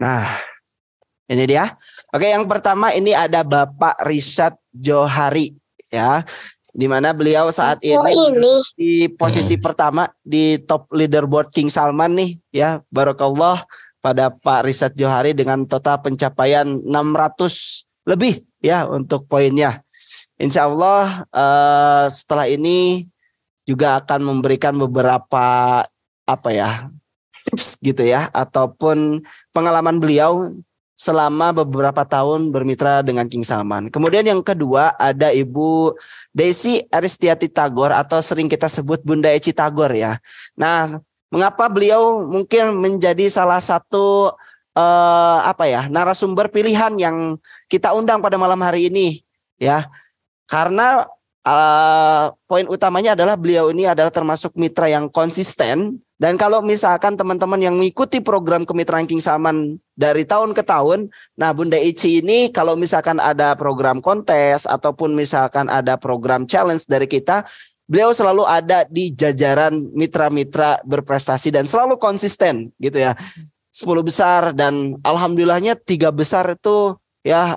Nah, ini dia. Oke, yang pertama ini ada Bapak Rishad Johari ya. Di mana beliau saat ini di posisi pertama di top leaderboard King Salman nih ya. Barakallah pada Pak Rishad Johari dengan total pencapaian 600 lebih ya untuk poinnya. Insya Allah setelah ini juga akan memberikan beberapa tips gitu ya ataupun pengalaman beliau selama beberapa tahun bermitra dengan King Salman. Kemudian yang kedua ada Ibu Desi Aristiati Tagor atau sering kita sebut Bunda Eci Tagor ya. Nah, mengapa beliau mungkin menjadi salah satu narasumber pilihan yang kita undang pada malam hari ini ya. Karena poin utamanya adalah beliau ini adalah termasuk mitra yang konsisten. Dan kalau misalkan teman-teman yang mengikuti program kemitraan King Salman dari tahun ke tahun, nah Bunda Ici ini kalau misalkan ada program kontes ataupun misalkan ada program challenge dari kita, beliau selalu ada di jajaran mitra-mitra berprestasi dan selalu konsisten gitu ya. 10 besar dan alhamdulillahnya 3 besar itu ya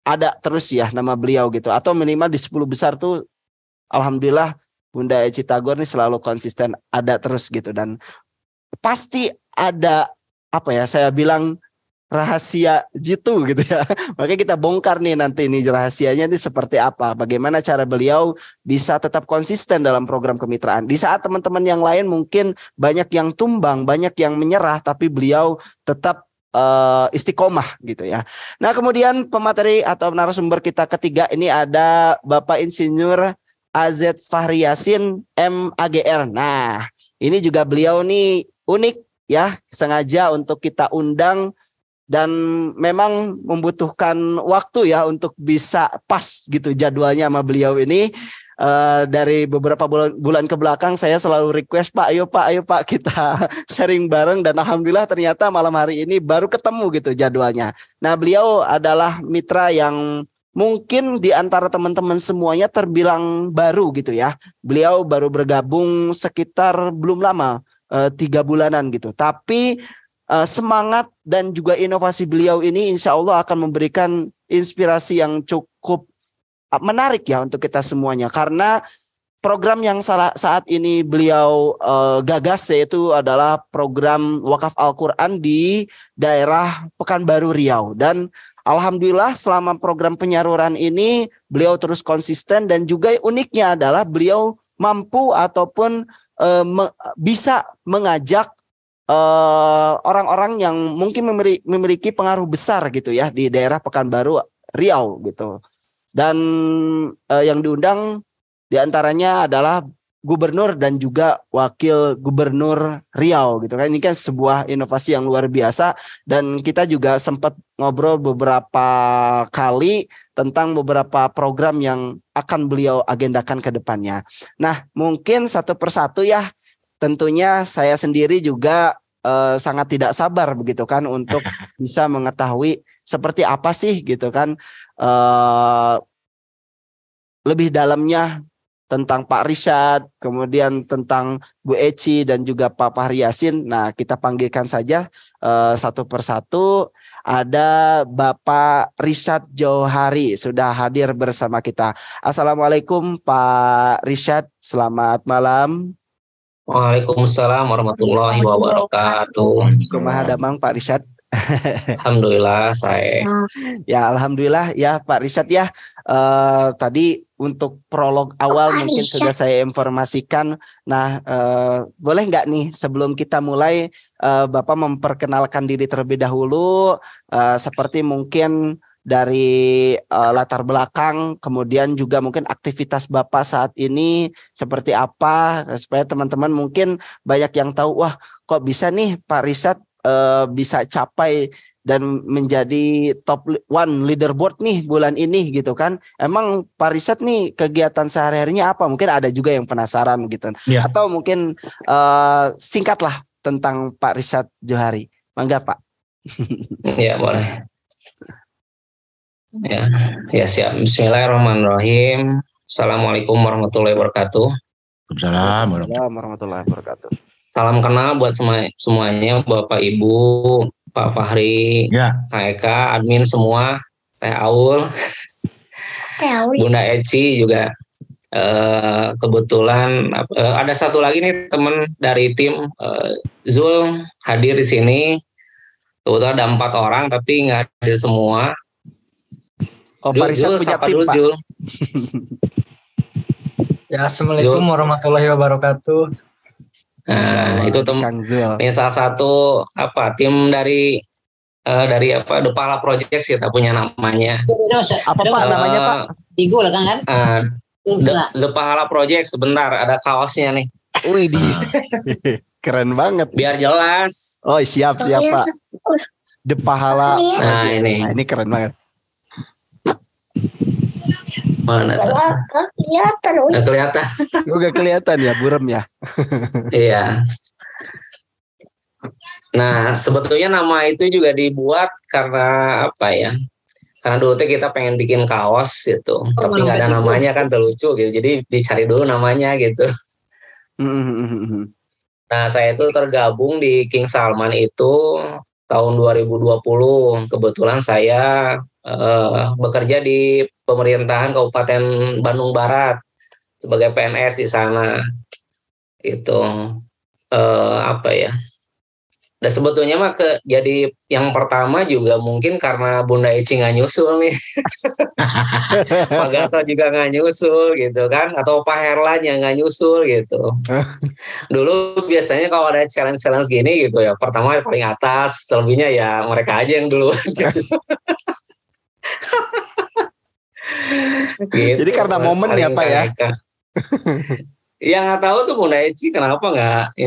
ada terus ya nama beliau gitu. Atau minimal di 10 besar tuh alhamdulillah Bunda Eci Tagor ini selalu konsisten ada terus gitu dan pasti ada saya bilang rahasia jitu gitu ya. Makanya kita bongkar nih nanti nih rahasianya ini seperti apa. Bagaimana cara beliau bisa tetap konsisten dalam program kemitraan. Di saat teman-teman yang lain mungkin banyak yang tumbang, banyak yang menyerah tapi beliau tetap istiqomah gitu ya. Nah, kemudian pemateri atau narasumber kita ketiga ini ada Bapak Insinyur AZ Fahri Yasin MAGR. Nah, ini juga beliau nih unik ya, sengaja untuk kita undang dan memang membutuhkan waktu ya untuk bisa pas gitu jadwalnya sama beliau ini. Dari beberapa bulan ke belakang saya selalu request ayo Pak kita sharing bareng dan alhamdulillah ternyata malam hari ini baru ketemu gitu jadwalnya. Nah, beliau adalah mitra yang mungkin di antara teman-teman semuanya terbilang baru gitu ya. Beliau baru bergabung sekitar belum lama 3 bulanan gitu. Tapi semangat dan juga inovasi beliau ini insya Allah akan memberikan inspirasi yang cukup menarik ya untuk kita semuanya. Karena program yang saat ini beliau gagas yaitu adalah program wakaf Al-Quran di daerah Pekanbaru Riau. Dan alhamdulillah selama program penyaluran ini beliau terus konsisten dan juga uniknya adalah beliau mampu ataupun bisa mengajak orang-orang yang mungkin memiliki pengaruh besar gitu ya di daerah Pekanbaru Riau gitu. Dan yang diundang diantaranya adalah gubernur dan juga wakil gubernur Riau gitu kan. Ini kan sebuah inovasi yang luar biasa dan kita juga sempat ngobrol beberapa kali tentang beberapa program yang akan beliau agendakan ke depannya. Nah, mungkin satu persatu ya, tentunya saya sendiri juga sangat tidak sabar begitu kan untuk bisa mengetahui seperti apa sih gitu kan lebih dalamnya tentang Pak Rishad, kemudian tentang Bu Eci dan juga Pak Fahri Yasin. Nah, kita panggilkan saja satu persatu. Ada Bapak Rishad Johari sudah hadir bersama kita. Assalamualaikum Pak Rishad, selamat malam. Waalaikumsalam warahmatullahi wabarakatuh. Kumaha damang Pak Rishad? Alhamdulillah saya. Ya alhamdulillah ya Pak Rishad ya. Tadi untuk prolog awal mungkin sudah saya informasikan. Nah boleh nggak nih sebelum kita mulai Bapak memperkenalkan diri terlebih dahulu seperti mungkin dari latar belakang, kemudian juga mungkin aktivitas Bapak saat ini seperti apa supaya teman-teman mungkin banyak yang tahu, wah kok bisa nih Pak Rishad bisa capai dan menjadi top 1 leaderboard nih bulan ini gitu kan. Emang Pak Rishad nih kegiatan sehari-harinya apa? Mungkin ada juga yang penasaran gitu. Ya. Atau mungkin singkatlah tentang Pak Rishad Johari. Mangga Pak. Ya boleh. Ya siap. Bismillahirrahmanirrahim. Assalamualaikum warahmatullahi wabarakatuh. Waalaikumsalam warahmatullahi wabarakatuh. Salam kenal buat semuanya, Bapak Ibu, Pak Fahri, Kak Eka, admin semua, Teh Aul, Bunda Eci juga. Kebetulan ada satu lagi nih teman dari tim Zul hadir di sini. Kebetulan ada 4 orang tapi nggak hadir semua. Pak Rizal punya tim, Pak. Jul. Ya, assalamualaikum warahmatullahi wabarakatuh. Nah, itu ini salah satu tim dari The Pahala Project, kita punya namanya. Apa Pak namanya Pak? Digul kan? The Pahala Project, sebentar ada kaosnya nih. Wih, keren banget. Biar jelas. Oh, siap Pak. The Pahala. Nah, ini. Nah, ini keren banget. Mana? Kelihatan. Nggak kelihatan. Nggak kelihatan ya, burem ya. Iya. Nah, sebetulnya nama itu juga dibuat karena apa ya? Karena dulu kita pengen bikin kaos gitu, tapi nggak ada namanya kan, terlucu gitu. Jadi dicari dulu namanya gitu. Nah, saya itu tergabung di King Salman itu tahun 2020. Kebetulan saya bekerja di pemerintahan Kabupaten Bandung Barat sebagai PNS di sana. Itu Dan sebetulnya mah jadi yang pertama juga mungkin karena Bunda Eci nggak nyusul nih. Pak Gatot juga nggak nyusul gitu kan. Atau Pak Herlan yang nggak nyusul gitu. Dulu biasanya kalau ada challenge-challenge gini gitu ya, pertama paling atas, selebihnya ya mereka aja yang dulu. Gitu. Gitu. Jadi karena momen ya Pak ya. Ya nggak tahu tuh Bunda Eci kenapa nggak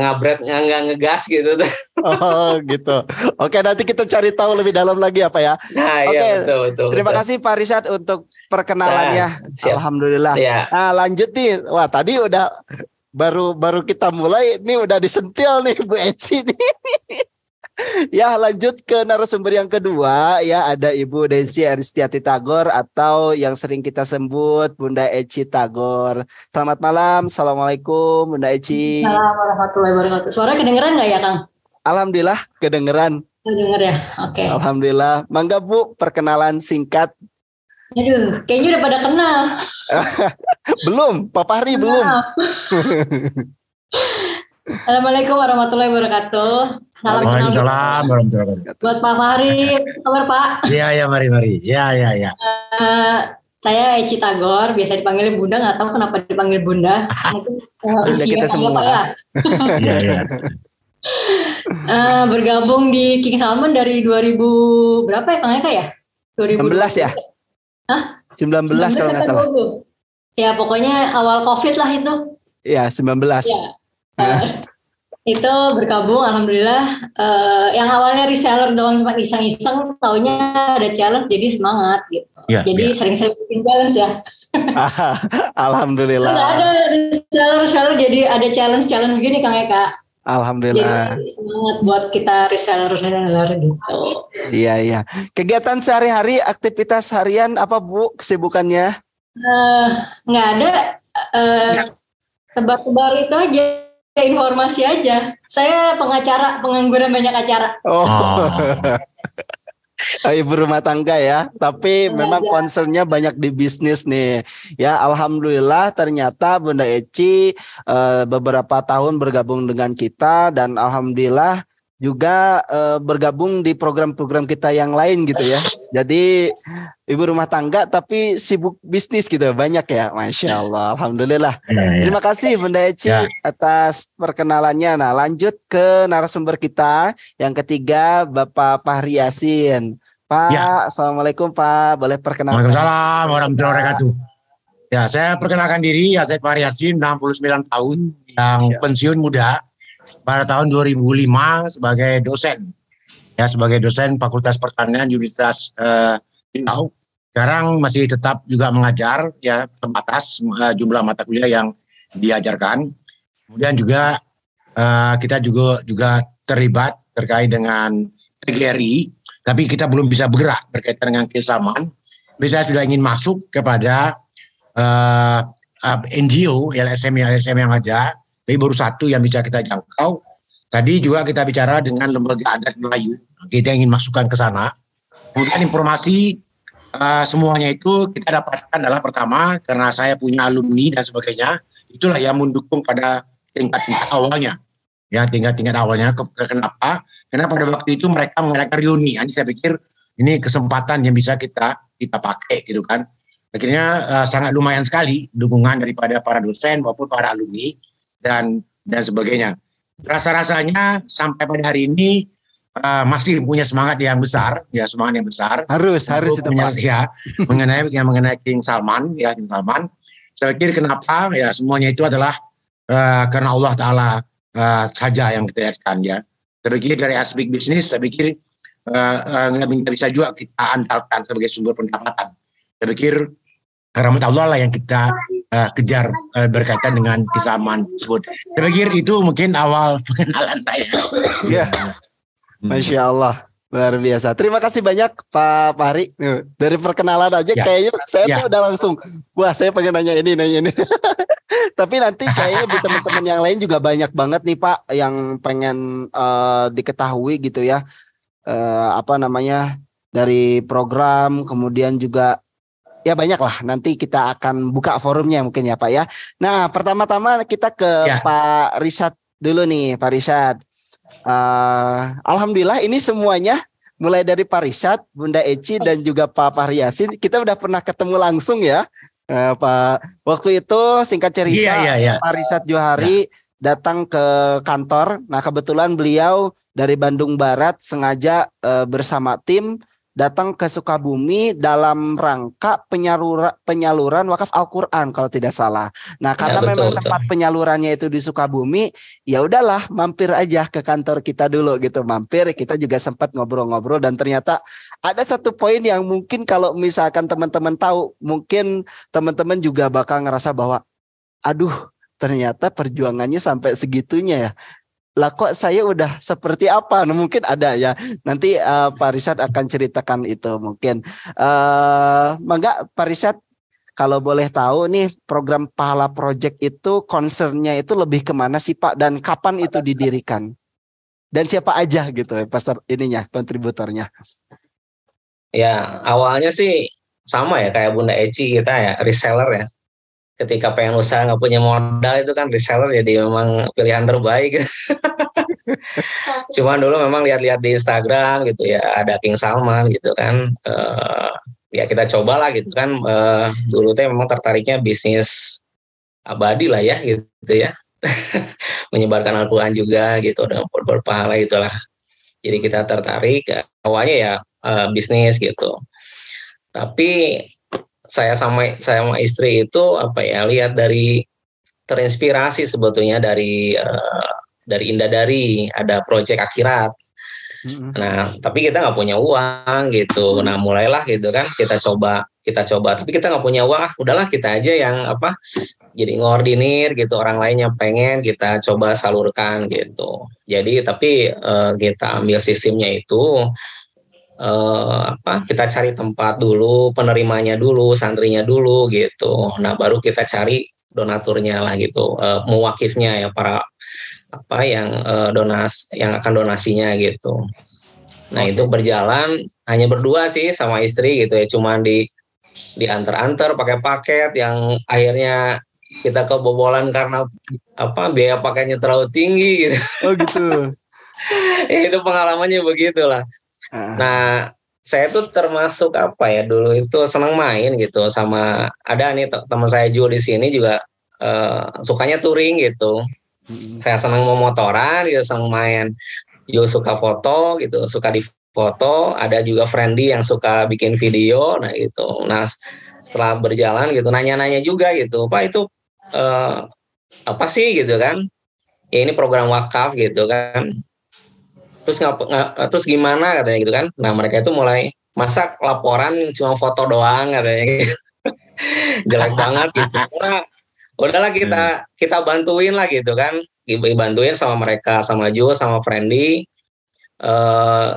ngabret, nggak ngegas gitu. Oh gitu. Oke, nanti kita cari tahu lebih dalam lagi apa ya. Nah, oke, iya, betul. Terima kasih Pak Rizal untuk perkenalannya. Siap. Alhamdulillah. Ya. Nah, lanjut nih. Wah, tadi udah baru kita mulai, nih udah disentil nih Bu Eci nih. Ya, lanjut ke narasumber yang kedua ya, ada Ibu Desi Aristiati Tagor atau yang sering kita sebut Bunda Eci Tagor. Selamat malam. Assalamualaikum Bunda Eci. Assalamualaikum warahmatullahi wabarakatuh. Suara kedengeran nggak ya Kang? Alhamdulillah kedengeran. Kedengar ya. Oke. Alhamdulillah. Mangga Bu, perkenalan singkat. Aduh, kayaknya udah pada kenal. Belum, Pak Fahri belum. Assalamualaikum warahmatullahi wabarakatuh. Salam Waalaikumsalam warahmatullahi wabarakatuh. Buat Pak Fahri, kabar Pak? Iya, mari. Iya. Saya Eci Tagor, biasa dipanggil Bunda, nggak tahu kenapa dipanggil Bunda. Bunda kita semua. Iya. Bergabung di King Salman dari 2000 berapa ya Kang Eka ya? 2019 ya? Hah? 19 kalau nggak salah. Ya pokoknya awal COVID lah itu. Ya 19. Ya. Itu bergabung alhamdulillah. Yang awalnya reseller doang cuma iseng-iseng, taunya ada challenge jadi semangat gitu. Ya, jadi sering-sering bikin challenge ya. Alhamdulillah. Nggak ada reseller jadi ada challenge gini Kang Eka. Alhamdulillah. Jadi semangat buat kita reseller gitu. Iya. Kegiatan sehari-hari, aktivitas harian apa Bu kesibukannya? Nggak ada. Tebar-tebar itu aja, informasi aja. Saya pengacara, pengangguran banyak acara. Ibu rumah tangga ya, tapi memang concernnya banyak di bisnis nih. Ya, alhamdulillah ternyata Bunda Eci beberapa tahun bergabung dengan kita dan alhamdulillah juga bergabung di program-program kita yang lain gitu ya. Jadi ibu rumah tangga tapi sibuk bisnis gitu, banyak ya, Masya Allah, alhamdulillah. Ya. Terima kasih Bunda Eci atas perkenalannya. Nah, lanjut ke narasumber kita yang ketiga, Bapak Fahri Yasin. Pak, Assalamualaikum Pak, boleh perkenalkan? Waalaikumsalam warahmatullahi wabarakatuh. Ya, saya perkenalkan diri, saya Fahri Yasin, 69 tahun, yang pensiun muda pada tahun 2005 sebagai dosen. Ya, sebagai dosen Fakultas Pertanian Universitas Riau. Sekarang masih tetap juga mengajar, ya, terbatas jumlah mata kuliah yang diajarkan. Kemudian juga kita juga terlibat terkait dengan PGRI, tapi kita belum bisa bergerak berkaitan dengan King Salman. Tapi saya sudah ingin masuk kepada NGO, LSM yang ada, tapi baru satu yang bisa kita jangkau, Tadi juga kita bicara dengan lembaga adat Melayu, kita ingin masukkan ke sana. Kemudian informasi semuanya itu kita dapatkan adalah pertama karena saya punya alumni dan sebagainya, itulah yang mendukung pada tingkat-tingkat awalnya. Ya, tingkat-tingkat awalnya. Kenapa? Karena pada waktu itu mereka mengadakan reuni. Jadi saya pikir ini kesempatan yang bisa kita pakai gitu kan. Akhirnya sangat lumayan sekali dukungan daripada para dosen maupun para alumni dan sebagainya. Rasa-rasanya sampai pada hari ini masih punya semangat yang besar, ya semangat yang besar. Harus itu Pak. Ya, mengenai King Salman, ya King Salman. Saya pikir kenapa ya semuanya itu adalah karena Allah Taala saja yang kita lihatkan ya. Saya pikir dari aspek bisnis, saya pikir nggak bisa juga kita andalkan sebagai sumber pendapatan. Saya pikir rahmat Allah lah yang kita kejar berkaitan dengan Salman tersebut. Saya pikir itu mungkin awal pengenalan saya. Ya, Masya Allah. Luar biasa. Terima kasih banyak Pak Fahri. Dari perkenalan aja kayaknya saya tuh udah langsung, wah saya pengen nanya ini. Tapi nanti kayaknya di teman-teman yang lain juga banyak banget nih Pak yang pengen diketahui gitu ya. Dari program, kemudian juga ya banyak lah. Nanti kita akan buka forumnya mungkin ya Pak ya. Nah pertama-tama kita ke Pak Rishad dulu nih Pak Rishad. Alhamdulillah ini semuanya mulai dari Pak Rishad, Bunda Eci dan juga Pak Fahri Yasin kita udah pernah ketemu langsung ya Pak. Waktu itu singkat cerita Pak Rishad Johari datang ke kantor. Nah kebetulan beliau dari Bandung Barat sengaja bersama tim datang ke Sukabumi dalam rangka penyaluran wakaf Al-Quran kalau tidak salah. Nah karena memang tempat penyalurannya itu di Sukabumi, ya udahlah mampir aja ke kantor kita dulu gitu. Mampir, kita juga sempat ngobrol-ngobrol dan ternyata ada satu poin yang mungkin kalau misalkan teman-teman tahu, mungkin teman-teman juga bakal ngerasa bahwa aduh ternyata perjuangannya sampai segitunya ya. Lah kok saya udah seperti apa? Nah, mungkin ada ya. Nanti Pak Rishad akan ceritakan itu mungkin. Mangga Pak Rishad kalau boleh tahu nih program Pahala Project itu concernnya itu lebih kemana sih Pak? Dan kapan itu didirikan? Dan siapa aja gitu pasar ininya, kontributornya? Ya awalnya sih sama ya kayak Bunda Eci kita ya, reseller ya. Ketika pengen usaha nggak punya modal itu kan reseller jadi memang pilihan terbaik. Cuman dulu memang lihat-lihat di Instagram gitu ya ada King Salman gitu kan. Ya kita cobalah gitu kan. Dulu tuh memang tertariknya bisnis abadi lah ya gitu ya. Menyebarkan Al-Quran juga gitu dan berpahala itulah. Jadi kita tertarik awalnya ya bisnis gitu. Tapi saya sama istri itu lihat dari terinspirasi sebetulnya dari Indadari ada proyek akhirat. Nah tapi kita nggak punya uang gitu. Nah mulailah gitu kan kita coba tapi kita nggak punya uang, udahlah kita aja yang jadi ngordinir gitu, orang lain yang pengen kita coba salurkan gitu. Jadi tapi kita ambil sistemnya itu kita cari tempat dulu, penerimanya dulu, santrinya dulu gitu. Nah baru kita cari donaturnya lah gitu, muwakifnya ya para yang akan donasinya gitu. Nah itu berjalan hanya berdua sih sama istri gitu ya, cuman diantar-antar pakai paket yang akhirnya kita kebobolan karena biaya paketnya terlalu tinggi gitu. Oh gitu. Itu pengalamannya begitulah. Nah, saya tuh termasuk dulu itu senang main gitu sama ada nih teman saya juga di sini juga sukanya touring gitu. Saya senang mau motoran gitu, senang main. Juga suka foto gitu, suka difoto. Ada juga friendly yang suka bikin video, nah gitu. Nah, setelah berjalan gitu nanya-nanya juga gitu, Pak itu apa sih gitu kan? Ya ini program wakaf gitu kan. Terus gimana katanya gitu kan. Nah mereka itu mulai masak laporan cuma foto doang katanya gitu. Jelek banget gitu. Nah, udahlah kita bantuin lah gitu kan. Dibantuin sama mereka, sama Jo, sama Friendly.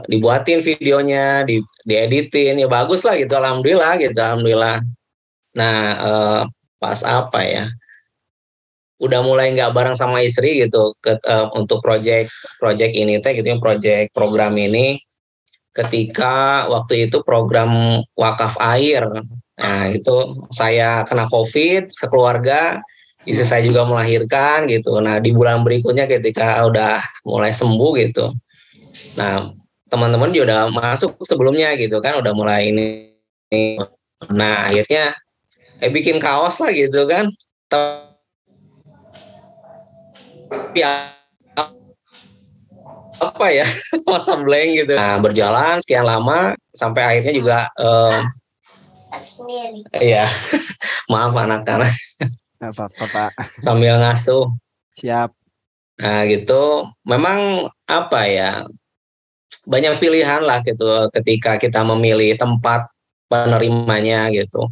Dibuatin videonya, dieditin ya bagus lah gitu. Alhamdulillah gitu, alhamdulillah. Nah pas udah mulai nggak bareng sama istri gitu untuk project ini gitu ya, project program ini ketika waktu itu program wakaf air. Nah itu saya kena COVID sekeluarga, istri saya juga melahirkan gitu. Nah di bulan berikutnya ketika udah mulai sembuh gitu, nah teman-teman juga udah masuk sebelumnya gitu kan, udah mulai ini. Nah akhirnya bikin kaos lah gitu kan. Tapi apa ya, masa blank gitu. Nah berjalan sekian lama sampai akhirnya juga iya maaf anak-anak apa-apa Pak. Sambil ngasuh. Siap. Nah gitu, memang apa ya, banyak pilihan lah gitu ketika kita memilih tempat penerimanya gitu.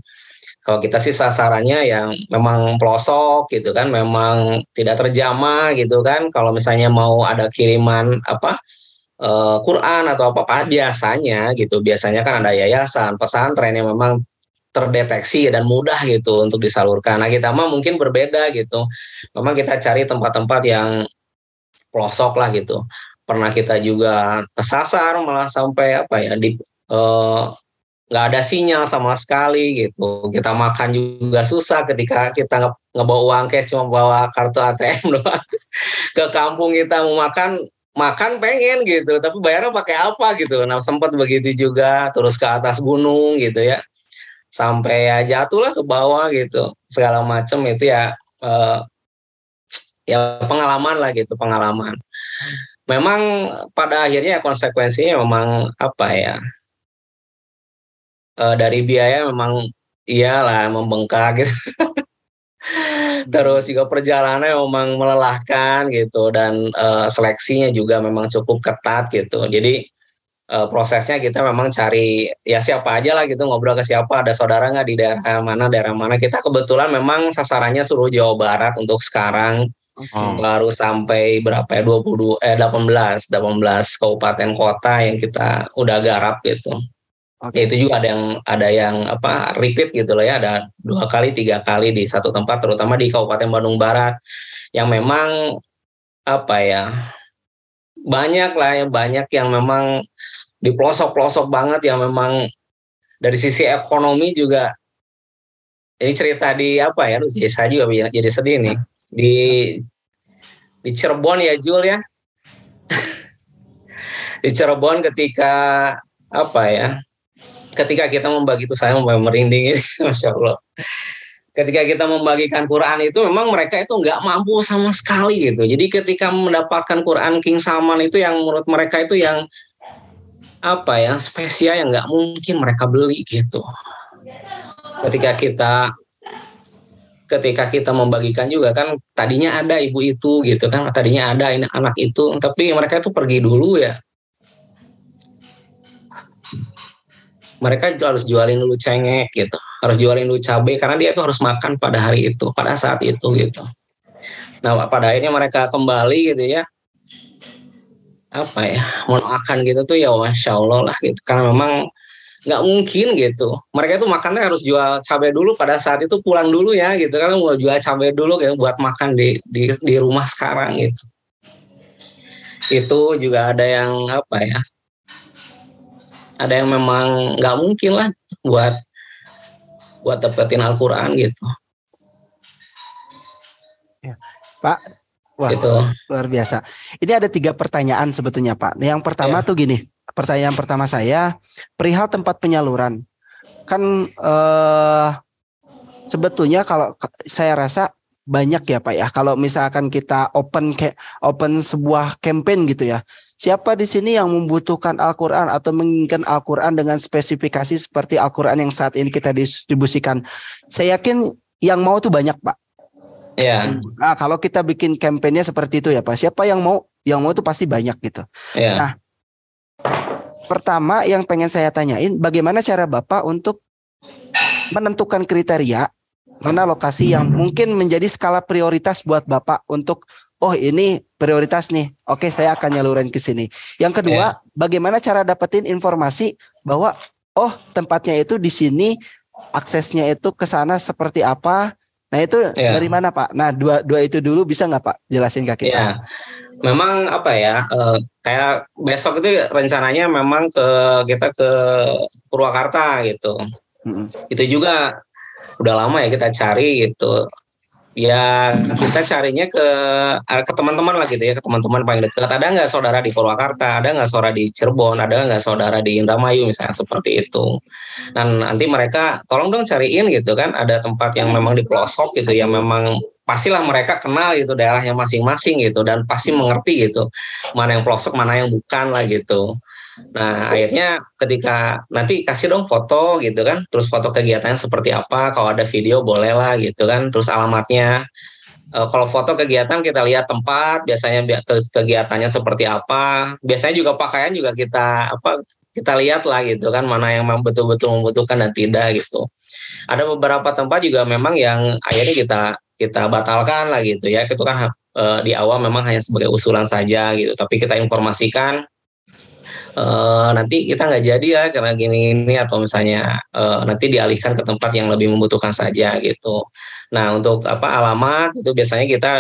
Kalau kita sih sasarannya yang memang pelosok gitu kan, memang tidak terjamah gitu kan. Kalau misalnya mau ada kiriman Quran atau apa biasanya gitu, biasanya kan ada yayasan, pesantren yang memang terdeteksi dan mudah gitu untuk disalurkan. Nah kita mah mungkin berbeda gitu. Memang kita cari tempat-tempat yang pelosok lah gitu. Pernah kita juga kesasar malah sampai nggak ada sinyal sama sekali gitu. Kita makan juga susah ketika kita ngebawa uang cash, cuma bawa kartu ATM doang. Ke kampung kita mau makan pengen gitu, tapi bayarnya pakai apa gitu. Nah sempat begitu juga, terus ke atas gunung gitu ya, sampai ya jatuh lah ke bawah gitu, segala macam itu ya pengalaman lah gitu, pengalaman. Memang pada akhirnya konsekuensinya memang dari biaya memang iyalah membengkak gitu. Terus juga perjalanannya memang melelahkan gitu, dan seleksinya juga memang cukup ketat gitu. Jadi prosesnya kita memang cari ya siapa aja lah gitu, ngobrol ke siapa, ada saudara nggak di daerah mana. Kita kebetulan memang sasarannya seluruh Jawa Barat untuk sekarang. Baru sampai berapa ya, 18 kabupaten kota yang kita udah garap gitu. Ya, itu juga ada yang repeat gitu loh ya, ada 2 kali 3 kali di satu tempat, terutama di Kabupaten Bandung Barat yang memang banyak yang memang di pelosok-pelosok banget, yang memang dari sisi ekonomi juga. Ini cerita di saya juga jadi sedih nih, di Cirebon ya Jul ya. Di Cirebon ketika kita membagi, itu saya merinding ini, Masya Allah. Ketika kita membagikan Quran itu memang mereka itu nggak mampu sama sekali gitu. Jadi ketika mendapatkan Quran King Salman itu yang menurut mereka itu yang spesial, yang nggak mungkin mereka beli gitu. Ketika kita membagikan juga kan, tadinya ada ibu itu gitu kan, tadinya ada anak itu, tapi mereka itu pergi dulu ya. Mereka harus jualin dulu cengek gitu, harus jualin dulu cabai, karena dia itu harus makan pada hari itu, pada saat itu gitu. Nah pada akhirnya mereka kembali gitu ya, mau makan gitu tuh ya Masya Allah lah gitu, karena memang nggak mungkin gitu. Mereka itu makannya harus jual cabai dulu pada saat itu, pulang dulu ya gitu, karena mau jual cabai dulu gitu buat makan di rumah sekarang gitu. Itu juga ada yang ada yang memang nggak mungkin lah buat dapetin Al-Quran gitu. Ya, Pak, wah gitu. Luar biasa. Ini ada 3 pertanyaan sebetulnya Pak. Yang pertama tuh gini, pertanyaan pertama saya perihal tempat penyaluran. Kan sebetulnya kalau saya rasa banyak ya Pak ya. Kalau misalkan kita open sebuah campaign gitu ya. Siapa di sini yang membutuhkan Al-Quran atau menginginkan Al-Quran dengan spesifikasi seperti Al-Quran yang saat ini kita distribusikan? Saya yakin yang mau tuh banyak Pak. Iya. Nah, kalau kita bikin kampanye seperti itu ya Pak, siapa yang mau? Yang mau itu pasti banyak gitu. Iya. Nah, pertama yang pengen saya tanyain, bagaimana cara Bapak untuk menentukan kriteria mana lokasi yang mungkin menjadi skala prioritas buat Bapak untuk ini prioritas nih. Oke, saya akan nyalurin ke sini. Yang kedua, bagaimana cara dapetin informasi bahwa tempatnya itu di sini, aksesnya itu ke sana seperti apa, Nah itu dari mana Pak? Nah dua itu dulu bisa nggak Pak jelasin ke kita? Ya, memang apa ya, kayak besok itu rencananya memang kita ke Purwakarta gitu. Itu juga udah lama ya kita cari gitu. Ya kita carinya ke teman-teman lah gitu ya, ke teman-teman paling dekat. Ada nggak saudara di Purwakarta, ada nggak saudara di Cirebon, ada nggak saudara di Indramayu misalnya, seperti itu. Dan nanti mereka tolong dong cariin gitu kan, ada tempat yang memang di pelosok gitu, yang memang pastilah mereka kenal gitu daerahnya masing-masing gitu, dan pasti mengerti gitu mana yang pelosok mana yang bukan lah gitu. Nah akhirnya ketika nanti kasih dong foto gitu kan, terus foto kegiatannya seperti apa, kalau ada video boleh lah gitu kan, terus alamatnya. Kalau foto kegiatan kita lihat tempat, biasanya kegiatannya seperti apa, biasanya juga pakaian juga kita lihat lah gitu kan, mana yang memang betul-betul membutuhkan dan tidak gitu. Ada beberapa tempat juga memang yang akhirnya kita batalkan lah gitu ya, itu kan di awal memang hanya sebagai usulan saja gitu, tapi kita informasikan nanti kita nggak jadi ya karena gini atau misalnya nanti dialihkan ke tempat yang lebih membutuhkan saja gitu. Nah untuk alamat itu biasanya kita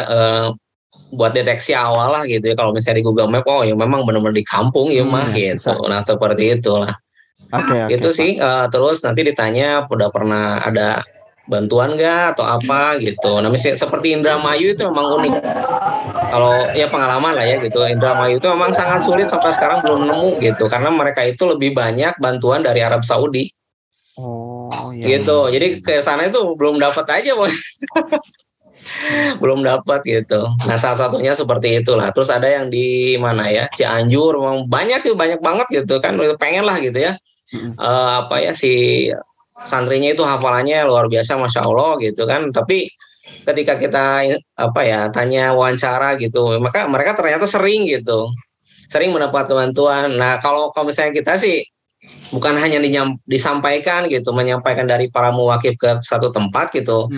buat deteksi awal lah gitu ya, kalau misalnya di Google Map ya memang benar-benar di kampung ya mah gitu. Susah. Nah seperti itulah. Itu sih terus nanti ditanya udah pernah ada bantuan nggak atau apa gitu. Nah misalnya seperti Indramayu itu memang unik. Kalau ya pengalaman lah ya gitu, Indramayu itu memang sangat sulit sampai sekarang belum nemu gitu, karena mereka itu lebih banyak bantuan dari Arab Saudi. Gitu. Jadi ke sana itu belum dapat aja, belum dapat gitu. Nah salah satunya seperti itulah. Terus ada yang di mana ya, Cianjur, memang banyak banget gitu kan, pengen lah gitu ya. Si santrinya itu hafalannya luar biasa, masya Allah gitu kan, tapi ketika kita tanya wawancara gitu, maka mereka ternyata sering mendapat bantuan. Nah kalau misalnya kita sih bukan hanya disampaikan gitu, menyampaikan dari para muwakif ke satu tempat gitu,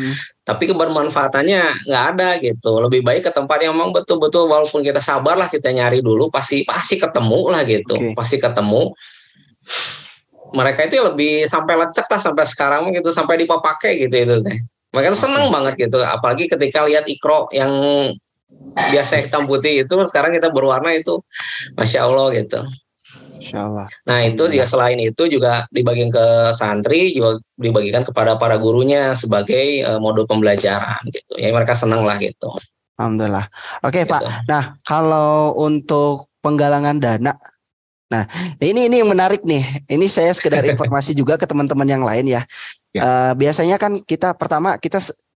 tapi kebermanfaatannya nggak ada gitu. Lebih baik ke tempat yang memang betul-betul walaupun kita sabar lah, kita nyari dulu pasti ketemu lah gitu, pasti ketemu. Mereka itu lebih sampai lecek lah sampai sekarang gitu, sampai dipakai gitu itu teh. Mereka seneng banget gitu, apalagi ketika lihat ikro yang biasa hitam putih itu sekarang kita berwarna itu, masya Allah gitu. Masya Allah. Nah itu juga selain itu juga dibagikan ke santri, juga dibagikan kepada para gurunya sebagai modul pembelajaran gitu. Ya mereka seneng lah gitu. Alhamdulillah. Oke gitu. Pak. Nah kalau untuk penggalangan dana, nah ini yang menarik nih. Ini saya sekedar informasi juga ke teman-teman yang lain ya. Biasanya kan kita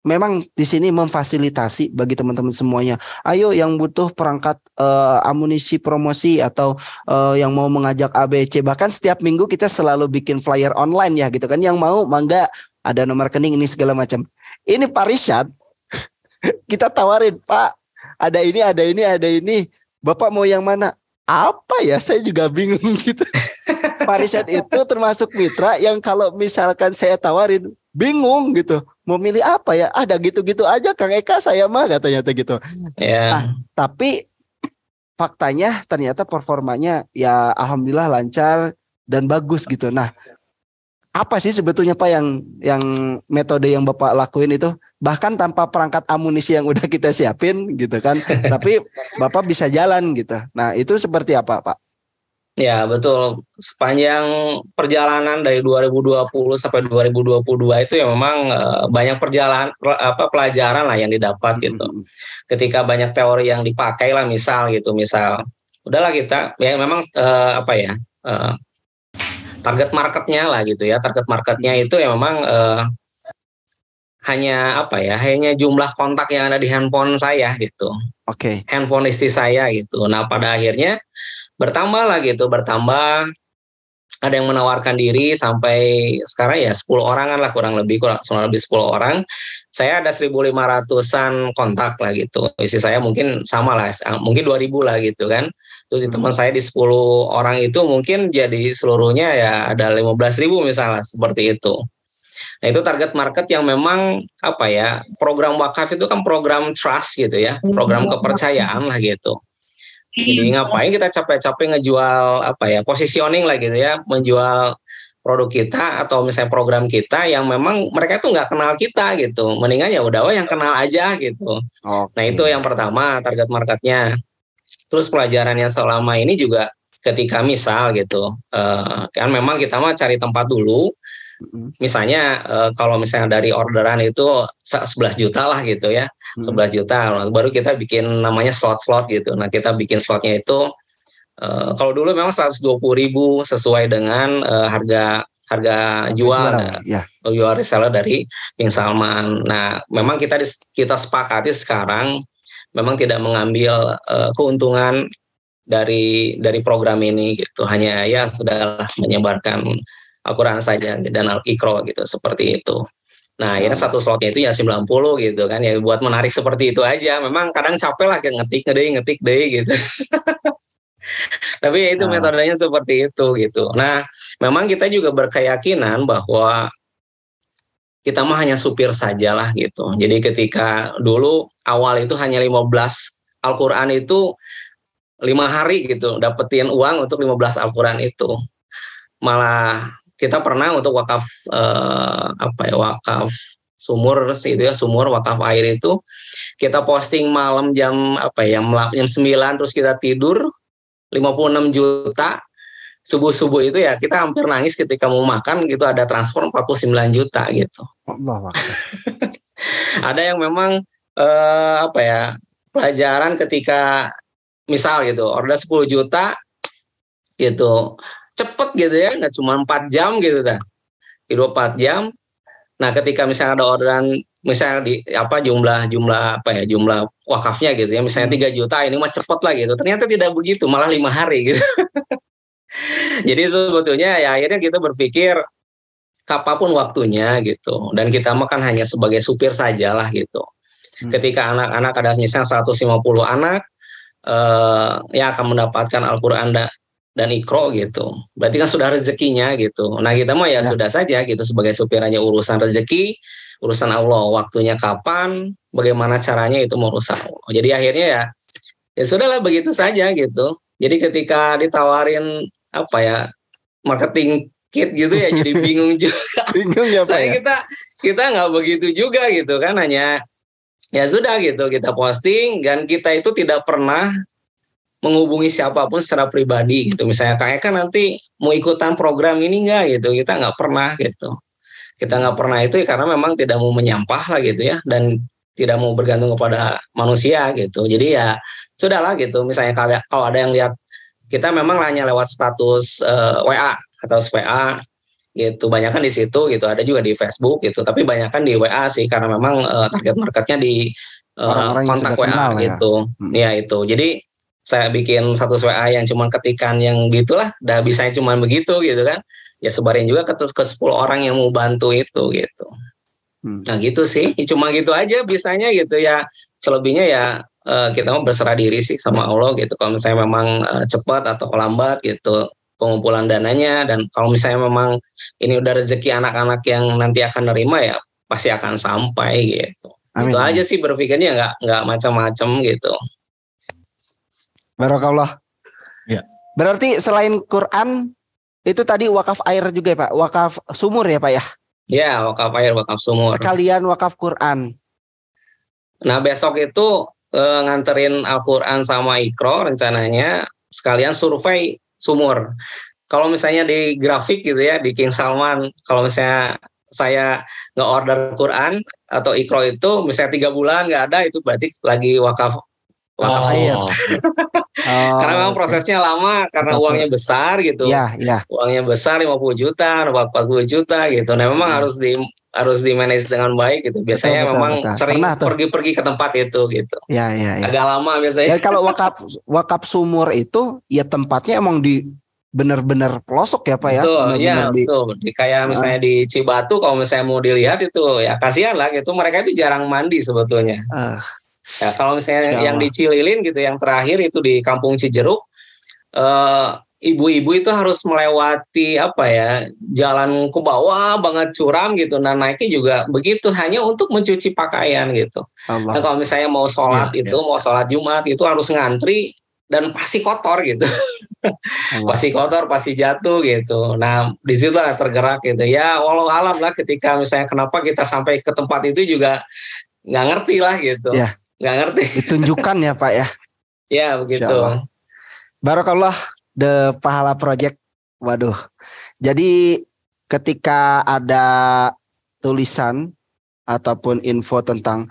memang di sini memfasilitasi bagi teman-teman semuanya. Ayo yang butuh perangkat amunisi promosi atau yang mau mengajak ABC, bahkan setiap minggu kita selalu bikin flyer online ya gitu kan. Yang mau mangga, ada nomor rekening ini segala macam. Ini Pak Rishad kita tawarin, Pak ada ini. Bapak mau yang mana? Apa ya, saya juga bingung gitu. Pak Rishad itu termasuk mitra yang kalau misalkan saya tawarin bingung gitu, mau milih apa ya, ada gitu-gitu aja Kang Eka saya mah katanya gitu. Nah, tapi faktanya ternyata performanya ya alhamdulillah lancar dan bagus gitu. Nah apa sih sebetulnya Pak yang metode yang Bapak lakuin itu, bahkan tanpa perangkat amunisi yang udah kita siapin gitu kan, tapi Bapak bisa jalan gitu. Nah itu seperti apa Pak? Ya betul, sepanjang perjalanan dari 2020 sampai 2022 itu ya memang banyak pelajaran lah yang didapat gitu. Ketika banyak teori yang dipakai lah, misal udahlah kita ya memang target marketnya lah gitu ya. Target marketnya itu ya memang hanya jumlah kontak yang ada di handphone saya gitu. Handphone istri saya gitu. Nah pada akhirnya bertambah ada yang menawarkan diri sampai sekarang ya 10 orangan lah kurang lebih 10 orang. Saya ada 1.500-an kontak lah gitu. Istri saya mungkin sama lah, mungkin 2.000 lah gitu kan. Terus teman saya di 10 orang itu mungkin jadi seluruhnya ya ada 15.000 misalnya, seperti itu. Nah itu target market yang memang program wakaf itu kan program trust gitu ya, program kepercayaan lah gitu. Jadi ngapain kita capek-capek ngejual positioning lah gitu ya, menjual produk kita atau misalnya program kita yang memang mereka tuh nggak kenal kita gitu. Mendingan ya udah yang kenal aja gitu. Nah itu yang pertama, target marketnya. Terus pelajarannya selama ini juga ketika misal gitu, kan memang kita mah cari tempat dulu. Misalnya kalau misalnya dari orderan itu 11 juta lah gitu ya, 11 juta. Baru kita bikin namanya slot-slot gitu. Nah kita bikin slotnya itu kalau dulu memang 120.000 sesuai dengan harga jual jual reseller dari King Salman. Nah, memang kita sepakati sekarang memang tidak mengambil keuntungan dari program ini gitu. Hanya ya sudahlah menyebarkan Al-Qur'an saja dan Al-Iqra gitu, seperti itu. Nah, ini satu slotnya itu ya 90 gitu kan, ya buat menarik seperti itu aja. Memang kadang capek lah ngetik deh gitu. Tapi ya itu metodenya seperti itu gitu. Nah, memang kita juga berkeyakinan bahwa kita mah hanya supir sajalah gitu. Jadi ketika dulu awal itu hanya 15 Al-Qur'an itu 5 hari gitu, dapetin uang untuk 15 Al-Qur'an itu. Malah kita pernah untuk wakaf wakaf sumur itu ya, sumur wakaf air itu kita posting malam jam 9 terus kita tidur 56 juta. Subuh-subuh itu ya kita hampir nangis ketika mau makan gitu, ada transfer 49 juta gitu. Allah. Ada yang memang pelajaran ketika misal gitu order 10 juta gitu, cepet gitu ya, nggak cuma 4 jam gitu dah, 4 jam. Nah ketika misalnya ada orderan misalnya di jumlah wakafnya gitu ya, misalnya 3 juta, ini mah cepet lah gitu, ternyata tidak begitu, malah 5 hari gitu. Jadi sebetulnya ya akhirnya kita berpikir apapun waktunya gitu, dan kita mah kan hanya sebagai supir saja lah gitu. Ketika anak-anak ada misalnya 150 anak yang akan mendapatkan Al-Qur'an dan Iqra gitu, berarti kan sudah rezekinya gitu. Nah kita mah ya sudah saja gitu, sebagai supir hanya urusan rezeki, urusan Allah, waktunya kapan, bagaimana caranya itu urusan Allah. Jadi akhirnya ya sudahlah begitu saja gitu. Jadi ketika ditawarin marketing kit gitu ya jadi bingung juga. Bingung ya Pak. Kita nggak begitu juga gitu kan, hanya ya sudah gitu kita posting, dan kita itu tidak pernah menghubungi siapapun secara pribadi gitu. Misalnya kayak kan nanti mau ikutan program ini nggak gitu, kita nggak pernah gitu. Kita nggak pernah itu karena memang tidak mau menyampah lah gitu ya, dan tidak mau bergantung kepada manusia gitu. Jadi ya sudahlah gitu. Misalnya kalau ada yang lihat kita memang hanya lewat status WA atau WA gitu, banyakan di situ gitu, ada juga di Facebook gitu, tapi banyakan di WA sih karena memang target marketnya di kontak WA gitu. Ya itu. Jadi saya bikin status WA yang cuma ketikan yang gitulah, dah bisanya cuma begitu gitu kan. Ya sebarin juga ke 10 orang yang mau bantu itu gitu. Nah gitu sih, cuma gitu aja bisanya gitu ya. Selebihnya ya kita mau berserah diri sih sama Allah gitu. Kalau misalnya memang cepat atau lambat gitu pengumpulan dananya, dan kalau misalnya memang ini udah rezeki anak-anak yang nanti akan nerima ya pasti akan sampai gitu. Amin. Itu aja sih berpikirnya, nggak macam-macam gitu. Barakallah. Ya. Berarti selain Quran itu tadi wakaf air juga ya Pak, wakaf sumur ya Pak ya? Ya, wakaf air, wakaf sumur. Sekalian wakaf Quran. Nah besok itu nganterin Al-Qur'an sama Iqra rencananya sekalian survei sumur. Kalau misalnya di grafik gitu ya di King Salman, kalau misalnya saya nge-order Quran atau Iqra itu misalnya 3 bulan nggak ada, itu berarti lagi wakaf air. Karena memang prosesnya lama, karena uangnya besar gitu. Uangnya besar 50 juta, 40 juta gitu. Nah memang harus di manage dengan baik gitu. Biasanya memang sering pergi-pergi ke tempat itu gitu. Agak lama biasanya. Ya kalau wakaf sumur itu ya tempatnya emang di benar-benar pelosok ya Pak ya. Betul. Kayak misalnya di Cibatu, kalau misalnya mau dilihat itu ya kasihan lah gitu. Mereka itu jarang mandi sebetulnya. Ya, kalau misalnya yang di Cililin gitu, yang terakhir itu di Kampung Cijeruk, ibu-ibu itu harus melewati jalan ke bawah banget curam gitu. Nah naiknya juga begitu, hanya untuk mencuci pakaian gitu. Nah kalau misalnya mau sholat mau sholat Jumat itu harus ngantri dan pasti kotor gitu. Pasti kotor, pasti jatuh gitu. Nah, di situ lah tergerak gitu. Ya, walau alam lah ketika misalnya kenapa kita sampai ke tempat itu juga nggak ngerti lah gitu. Ya. Nggak ngerti. Ditunjukkan ya Pak ya. Ya, begitu. Barakallah, The Pahala Project. Waduh. Jadi ketika ada tulisan ataupun info tentang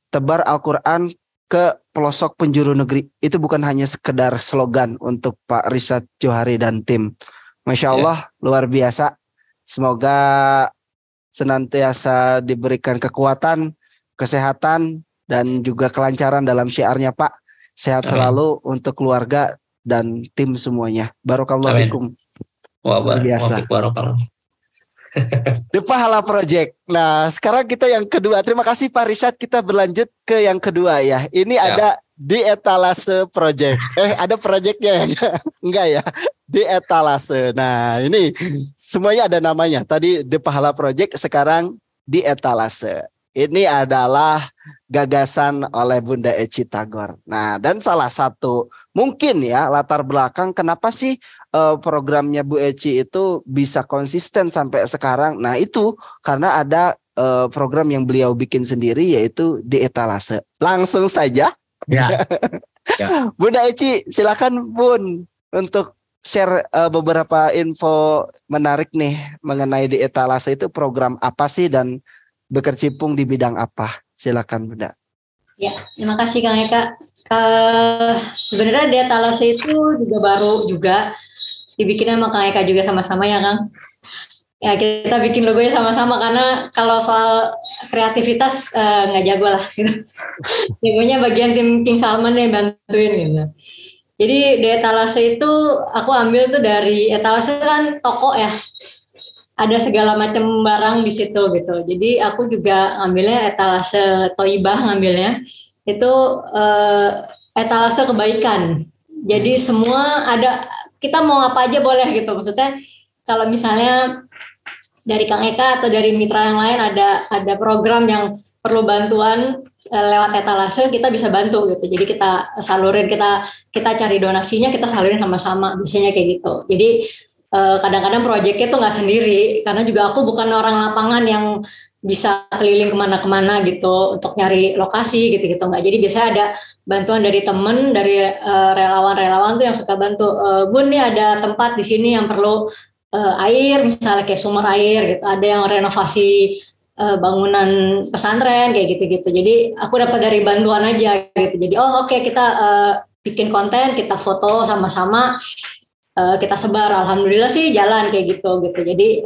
tebar Al-Quran ke pelosok penjuru negeri, itu bukan hanya sekedar slogan untuk Pak Rishad Johari dan tim. Masya Allah, luar biasa. Semoga senantiasa diberikan kekuatan, kesehatan, dan juga kelancaran dalam syiarnya Pak. Sehat selalu untuk keluarga dan tim semuanya. Barakallahu fikum. Luar biasa. Barakallah. The Pahala Project. Nah, sekarang kita yang kedua. Terima kasih Pak Rishad. Kita berlanjut ke yang kedua ya. Ini ada Di Etalase Project. Ada projectnya ya? Enggak ya? Di Etalase. Nah, ini semuanya ada namanya. Tadi The Pahala Project, sekarang Di Etalase. Ini adalah gagasan oleh Bunda Eci Tagor. Nah, dan salah satu mungkin ya latar belakang kenapa sih programnya Bu Eci itu bisa konsisten sampai sekarang. Nah, itu karena ada program yang beliau bikin sendiri, yaitu Di Etalase. Langsung saja. Ya. Bunda Eci, silakan Bun untuk share beberapa info menarik nih mengenai Di Etalase itu program apa sih dan berkecimpung di bidang apa? Silakan Bunda. Ya, terima kasih Kang Eka. Sebenarnya Di Etalase itu juga baru juga dibikin sama Kang Eka juga sama-sama ya Kang. Ya, kita bikin logonya sama-sama karena kalau soal kreativitas nggak jago lah. Gitu. Jagonya bagian tim King Salman yang bantuin gitu. Jadi Di Etalase itu aku ambil tuh dari etalase kan toko ya. Ada segala macam barang di situ gitu. Jadi aku juga ngambilnya etalase Toibah ngambilnya. Itu etalase kebaikan. Jadi semua ada, kita mau apa aja boleh gitu. Maksudnya kalau misalnya dari Kang Eka atau dari mitra yang lain ada program yang perlu bantuan lewat etalase, kita bisa bantu gitu. Jadi kita salurin, kita cari donasinya, kita salurin sama-sama. Biasanya kayak gitu. Jadi kadang-kadang proyeknya tuh nggak sendiri karena juga aku bukan orang lapangan yang bisa keliling kemana-kemana gitu untuk nyari lokasi gitu nggak. Jadi biasanya ada bantuan dari temen, dari relawan-relawan tuh yang suka bantu. Bun nih ada tempat di sini yang perlu air, misalnya kayak sumber air gitu. Ada yang renovasi bangunan pesantren kayak gitu-gitu. Jadi aku dapat dari bantuan aja gitu. Jadi oke, kita bikin konten, kita foto sama-sama. Kita sebar, alhamdulillah sih jalan kayak gitu. Jadi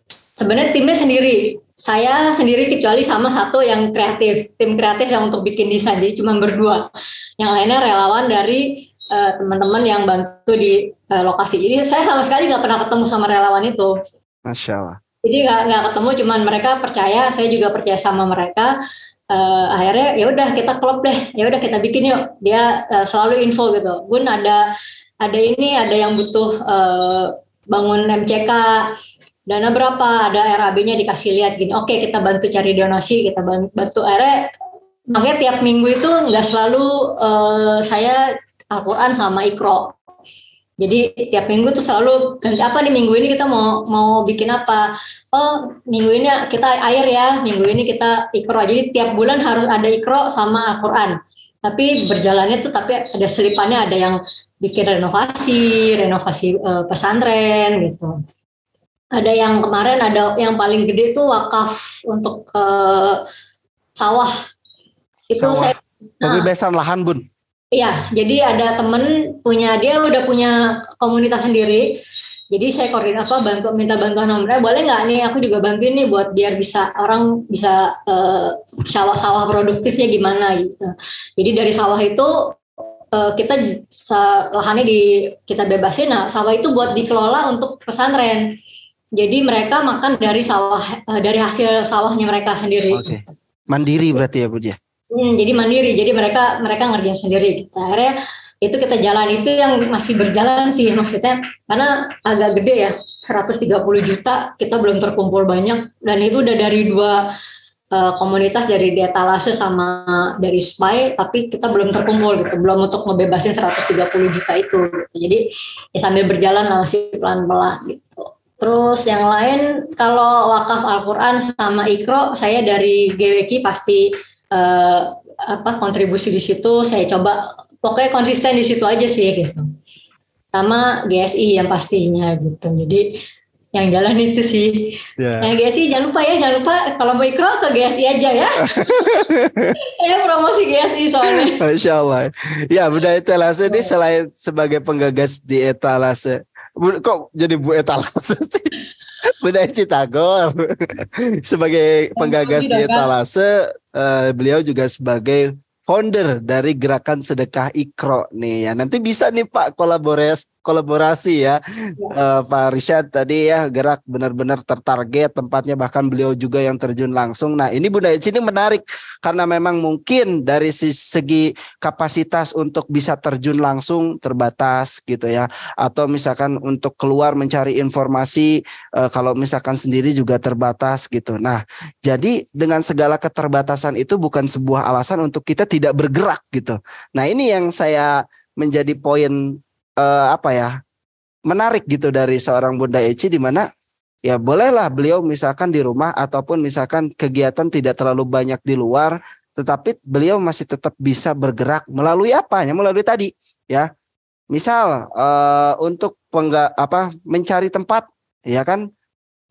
sebenarnya timnya sendiri, saya sendiri kecuali sama satu yang kreatif, tim kreatif yang untuk bikin desain, jadi cuma berdua. Yang lainnya relawan dari teman-teman yang bantu di lokasi. Jadi saya sama sekali nggak pernah ketemu sama relawan itu. Masya Allah. Jadi nggak ketemu, cuman mereka percaya, saya juga percaya sama mereka. Akhirnya ya udah kita klop deh, ya udah kita bikin yuk. Dia selalu info gitu, Bun ada ini, ada yang butuh bangun MCK, dana berapa, ada RAB-nya dikasih lihat gini. Oke, kita bantu cari donasi, kita bantu. Akhirnya makanya tiap minggu itu nggak selalu saya Al-Quran sama Iqra. Jadi tiap minggu tuh selalu ganti apa nih, minggu ini kita mau bikin apa. Oh, minggu ini kita air ya, minggu ini kita Iqra. Jadi tiap bulan harus ada Iqra sama Al-Quran. Tapi berjalannya tuh tapi ada selipannya, ada yang bikin renovasi pesantren gitu. Ada yang kemarin, ada yang paling gede tuh wakaf untuk sawah. Itu sawah. Saya pembebasan lahan Bun. Iya, jadi ada temen dia udah punya komunitas sendiri. Jadi saya minta bantuan sama mereka, boleh nggak nih aku juga bantuin nih buat biar orang bisa sawah produktifnya gimana gitu. Jadi dari sawah itu kita lahannya kita bebasin, nah sawah itu buat dikelola untuk pesantren. Jadi mereka makan dari dari hasil sawahnya mereka sendiri. Oke. Mandiri berarti ya Bu ya? Jadi mandiri, jadi mereka ngerjain sendiri. Akhirnya itu kita jalan, itu yang masih berjalan sih maksudnya, karena agak gede ya, 130 juta kita belum terkumpul banyak, dan itu udah dari komunitas dari Detalase sama dari SPY, tapi kita belum terkumpul gitu, belum untuk ngebebasin 130 juta itu gitu. Jadi ya sambil berjalan lah, masih pelan-pelan gitu. Terus yang lain kalau wakaf Al-Quran sama Iqro, saya dari GWK pasti kontribusi di situ, saya coba pokoknya konsisten di situ aja sih gitu. Sama GSI yang pastinya gitu. Jadi yang jalan itu sih. Yeah. Yang GSI jangan lupa kalau mau Iqro ke GSI aja ya. Promosi GSI soalnya. Masya Allah. Ya, Bunda Etalase ini selain sebagai penggagas di Etalase, kok jadi Bu Etalase sih? Bunda Eci Tagor sebagai penggagas di Etalase, beliau juga sebagai founder dari Gerakan Sedekah Iqro nih ya. Nanti bisa nih Pak kolaborasi ya. Pak Rishad tadi ya, gerak benar-benar tertarget tempatnya, bahkan beliau juga yang terjun langsung. Nah ini Bunda Eci ini menarik karena memang mungkin dari segi kapasitas untuk bisa terjun langsung terbatas gitu ya, atau misalkan untuk keluar mencari informasi kalau misalkan sendiri juga terbatas gitu. Nah jadi dengan segala keterbatasan itu bukan sebuah alasan untuk kita tidak bergerak gitu. Nah ini yang saya menjadi poin menarik gitu dari seorang Bunda Eci, di mana ya bolehlah beliau misalkan di rumah ataupun misalkan kegiatan tidak terlalu banyak di luar, tetapi beliau masih tetap bisa bergerak melalui melalui tadi ya, misal untuk mencari tempat ya kan,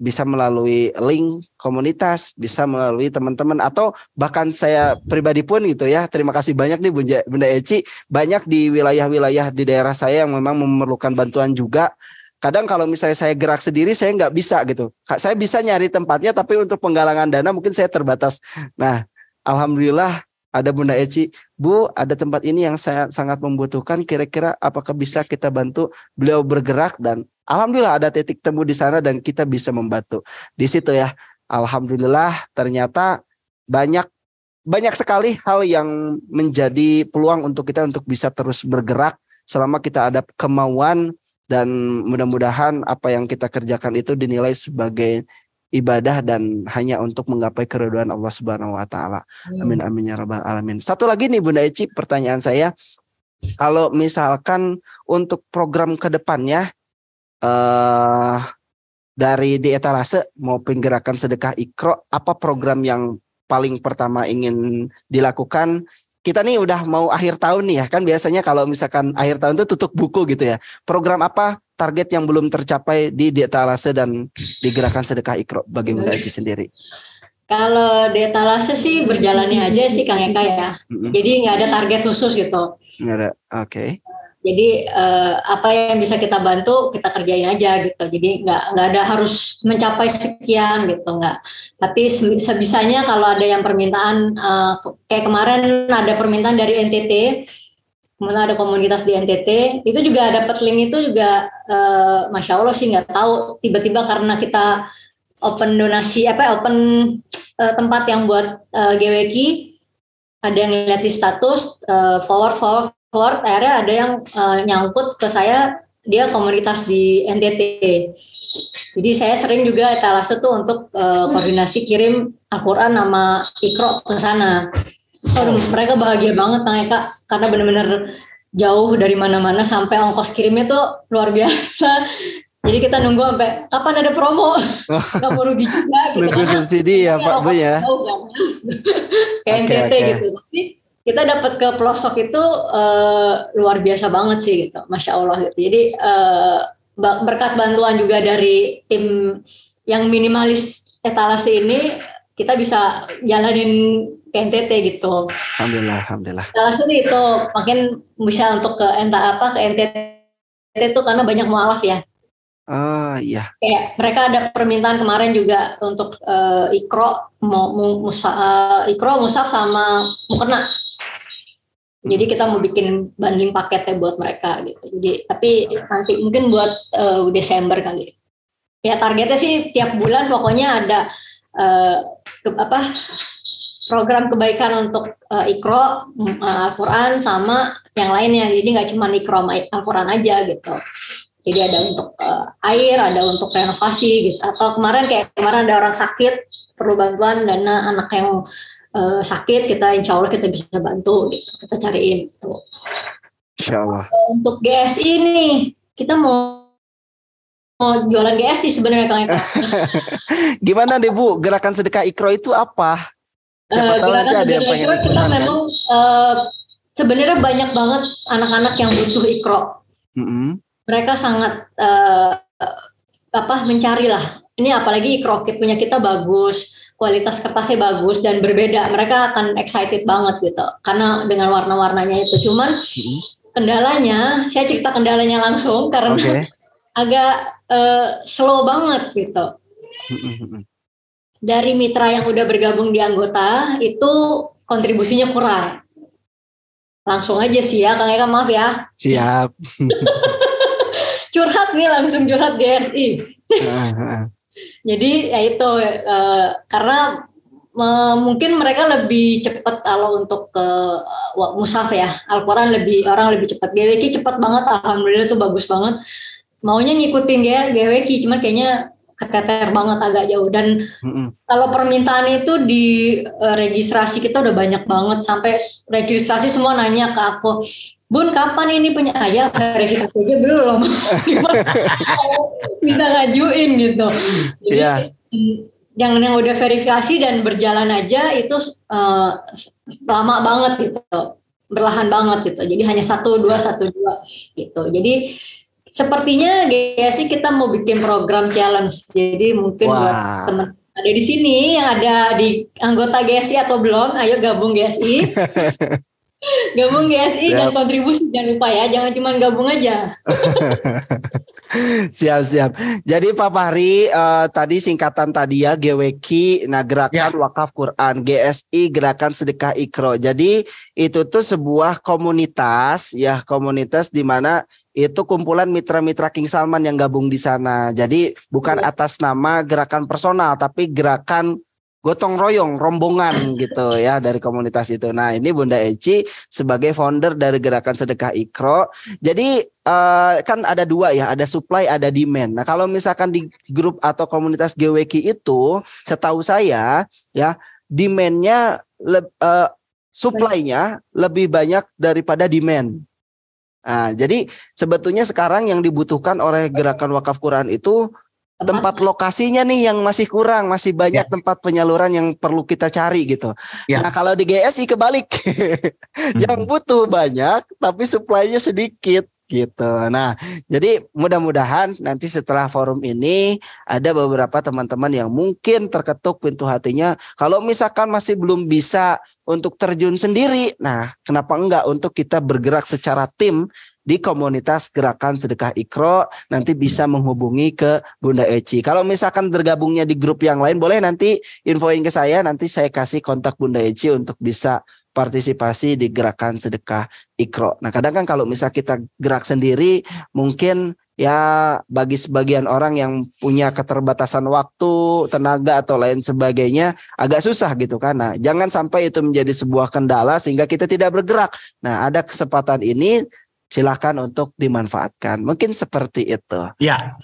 bisa melalui link komunitas, bisa melalui teman-teman, atau bahkan saya pribadi pun gitu ya. Terima kasih banyak nih Bunda Eci, banyak di wilayah-wilayah di daerah saya yang memang memerlukan bantuan juga. Kadang kalau misalnya saya gerak sendiri saya nggak bisa gitu. Saya bisa nyari tempatnya, tapi untuk penggalangan dana mungkin saya terbatas. Nah, alhamdulillah ada Bunda Eci, Bu, ada tempat ini yang saya sangat membutuhkan, kira-kira apakah bisa kita bantu? Beliau bergerak dan alhamdulillah ada titik temu di sana dan kita bisa membantu di situ ya. Alhamdulillah ternyata banyak sekali hal yang menjadi peluang untuk kita untuk bisa terus bergerak selama kita ada kemauan, dan mudah-mudahan apa yang kita kerjakan itu dinilai sebagai ibadah dan hanya untuk menggapai keridhaan Allah Subhanahu wa taala. Amin amin ya rabbal alamin. Satu lagi nih Bunda Eci, pertanyaan saya, kalau misalkan untuk program ke depannya dari di Etalase maupun Gerakan Sedekah Iqro, apa program yang paling pertama ingin dilakukan? Kita nih udah mau akhir tahun nih ya, kan biasanya kalau misalkan akhir tahun itu tutup buku gitu ya. Program apa, target yang belum tercapai di Etalase dan di Gerakan Sedekah Iqro bagi Bunda Eci sendiri? Kalau di Etalase sih berjalannya aja sih Kang Eka ya. Jadi nggak ada target khusus gitu. Nggak ada, oke. Jadi apa yang bisa kita bantu kita kerjain aja gitu. Jadi nggak ada harus mencapai sekian gitu, nggak. Tapi sebisanya kalau ada yang permintaan, kayak kemarin ada permintaan dari NTT, kemudian ada komunitas di NTT, itu juga dapat link itu juga, masya Allah sih nggak tahu, tiba-tiba karena kita open donasi open tempat yang buat GWK, ada yang lihat di status forward, akhirnya ada yang nyangkut ke saya, dia komunitas di NTT. Jadi saya sering juga Etalase tuh untuk koordinasi kirim Al-Quran sama Iqro ke sana. Mereka bahagia banget Kak, karena benar-benar jauh dari mana-mana, sampai ongkos kirimnya tuh luar biasa. Jadi kita nunggu sampai kapan ada promo, nggak mau rugi juga. Gitu. Nunggu subsidi ya Pak Bu ya. Kayak NTT gitu. Tapi kita dapat ke pelosok itu luar biasa banget sih gitu, masya Allah gitu. Jadi berkat bantuan juga dari tim yang minimalis Etalase ini, kita bisa jalanin ke NTT gitu. Alhamdulillah. Etalase itu makin bisa untuk ke NTT itu karena banyak mualaf ya. Oh iya. Kayak mereka ada permintaan kemarin juga untuk Iqro, Iqro, Musaf sama Mukena. Jadi kita mau bikin bundling paketnya buat mereka gitu. Jadi tapi nanti mungkin buat Desember kali. Ya targetnya sih tiap bulan pokoknya ada program kebaikan untuk Iqro, Al-Quran sama yang lainnya. Jadi nggak cuma Iqro sama Al-Quran aja gitu. Jadi ada untuk air, ada untuk renovasi gitu. Atau kemarin ada orang sakit, perlu bantuan dana anak yang sakit, kita insya Allah kita bisa bantu gitu, kita cariin gitu. Insya Allah. Untuk GSI nih, kita mau jualan GSI sebenarnya Kang Eka. Gimana deh Bu, gerakan sedekah Iqro itu apa? Siapa tahu nanti ada yang pengen ikutan kita kan? memang sebenarnya banyak banget anak-anak yang butuh Iqro. Mereka sangat mencari lah. Ini apalagi Iqro Kit punya kita bagus, kualitas kertasnya bagus dan berbeda. Mereka akan excited banget gitu, karena dengan warna-warnanya itu. Cuman kendalanya, saya cerita kendalanya langsung karena agak slow banget gitu. Dari mitra yang udah bergabung di anggota itu kontribusinya kurang. Langsung aja sih ya Kang Eka, maaf ya. Siap. Curhat nih, langsung curhat GSI. Jadi ya itu karena mungkin mereka lebih cepat kalau untuk ke mushaf ya, Al-Quran orang lebih cepat. GWK cepat banget, alhamdulillah tuh bagus banget. Maunya ngikutin GWK, cuman kayaknya keteter banget agak jauh. Dan kalau permintaan itu di registrasi kita udah banyak banget, sampai registrasi semua nanya ke aku, Bun kapan ini punya ayah, verifikasi aja belum. Gimana bisa ngajuin gitu. Jadi yang udah verifikasi dan berjalan aja itu lama banget gitu, berlahan banget gitu. Jadi hanya 1-2 gitu. Jadi sepertinya GSI kita mau bikin program challenge. Jadi mungkin buat teman ada di sini yang ada di anggota GSI atau belum, ayo gabung GSI. Gabung GSI dan kontribusi, jangan lupa ya, jangan cuma gabung aja. Siap. Jadi Pak Fahri, tadi singkatan tadi ya, GWK, nah Gerakan Wakaf Quran, GSI Gerakan Sedekah Iqro. Jadi itu tuh sebuah komunitas ya, komunitas di mana itu kumpulan mitra-mitra King Salman yang gabung di sana. Jadi bukan atas nama gerakan personal, tapi gerakan gotong royong, rombongan gitu ya dari komunitas itu. Nah ini Bunda Eci sebagai founder dari Gerakan Sedekah Iqro. Jadi kan ada dua ya, ada supply, ada demand. Nah kalau misalkan di grup atau komunitas GWK itu, setahu saya ya demand-nya, supply-nya lebih banyak daripada demand. Nah, jadi sebetulnya sekarang yang dibutuhkan oleh Gerakan Wakaf Quran itu tempat lokasinya nih yang masih kurang, masih banyak tempat penyaluran yang perlu kita cari gitu. Nah kalau di GSI kebalik, yang butuh banyak tapi supply-nya sedikit gitu. Nah jadi mudah-mudahan nanti setelah forum ini ada beberapa teman-teman yang mungkin terketuk pintu hatinya. Kalau misalkan masih belum bisa untuk terjun sendiri, nah kenapa enggak untuk kita bergerak secara tim di komunitas Gerakan Sedekah Iqro, nanti bisa menghubungi ke Bunda Eci. Kalau misalkan tergabungnya di grup yang lain, boleh nanti infoin ke saya, nanti saya kasih kontak Bunda Eci untuk bisa partisipasi di Gerakan Sedekah Iqro. Nah kadang kan kalau misal kita gerak sendiri, mungkin ya bagi sebagian orang yang punya keterbatasan waktu, tenaga atau lain sebagainya agak susah gitu kan. Nah jangan sampai itu menjadi sebuah kendala sehingga kita tidak bergerak. Nah ada kesempatan ini, silakan untuk dimanfaatkan. Mungkin seperti itu. Ya.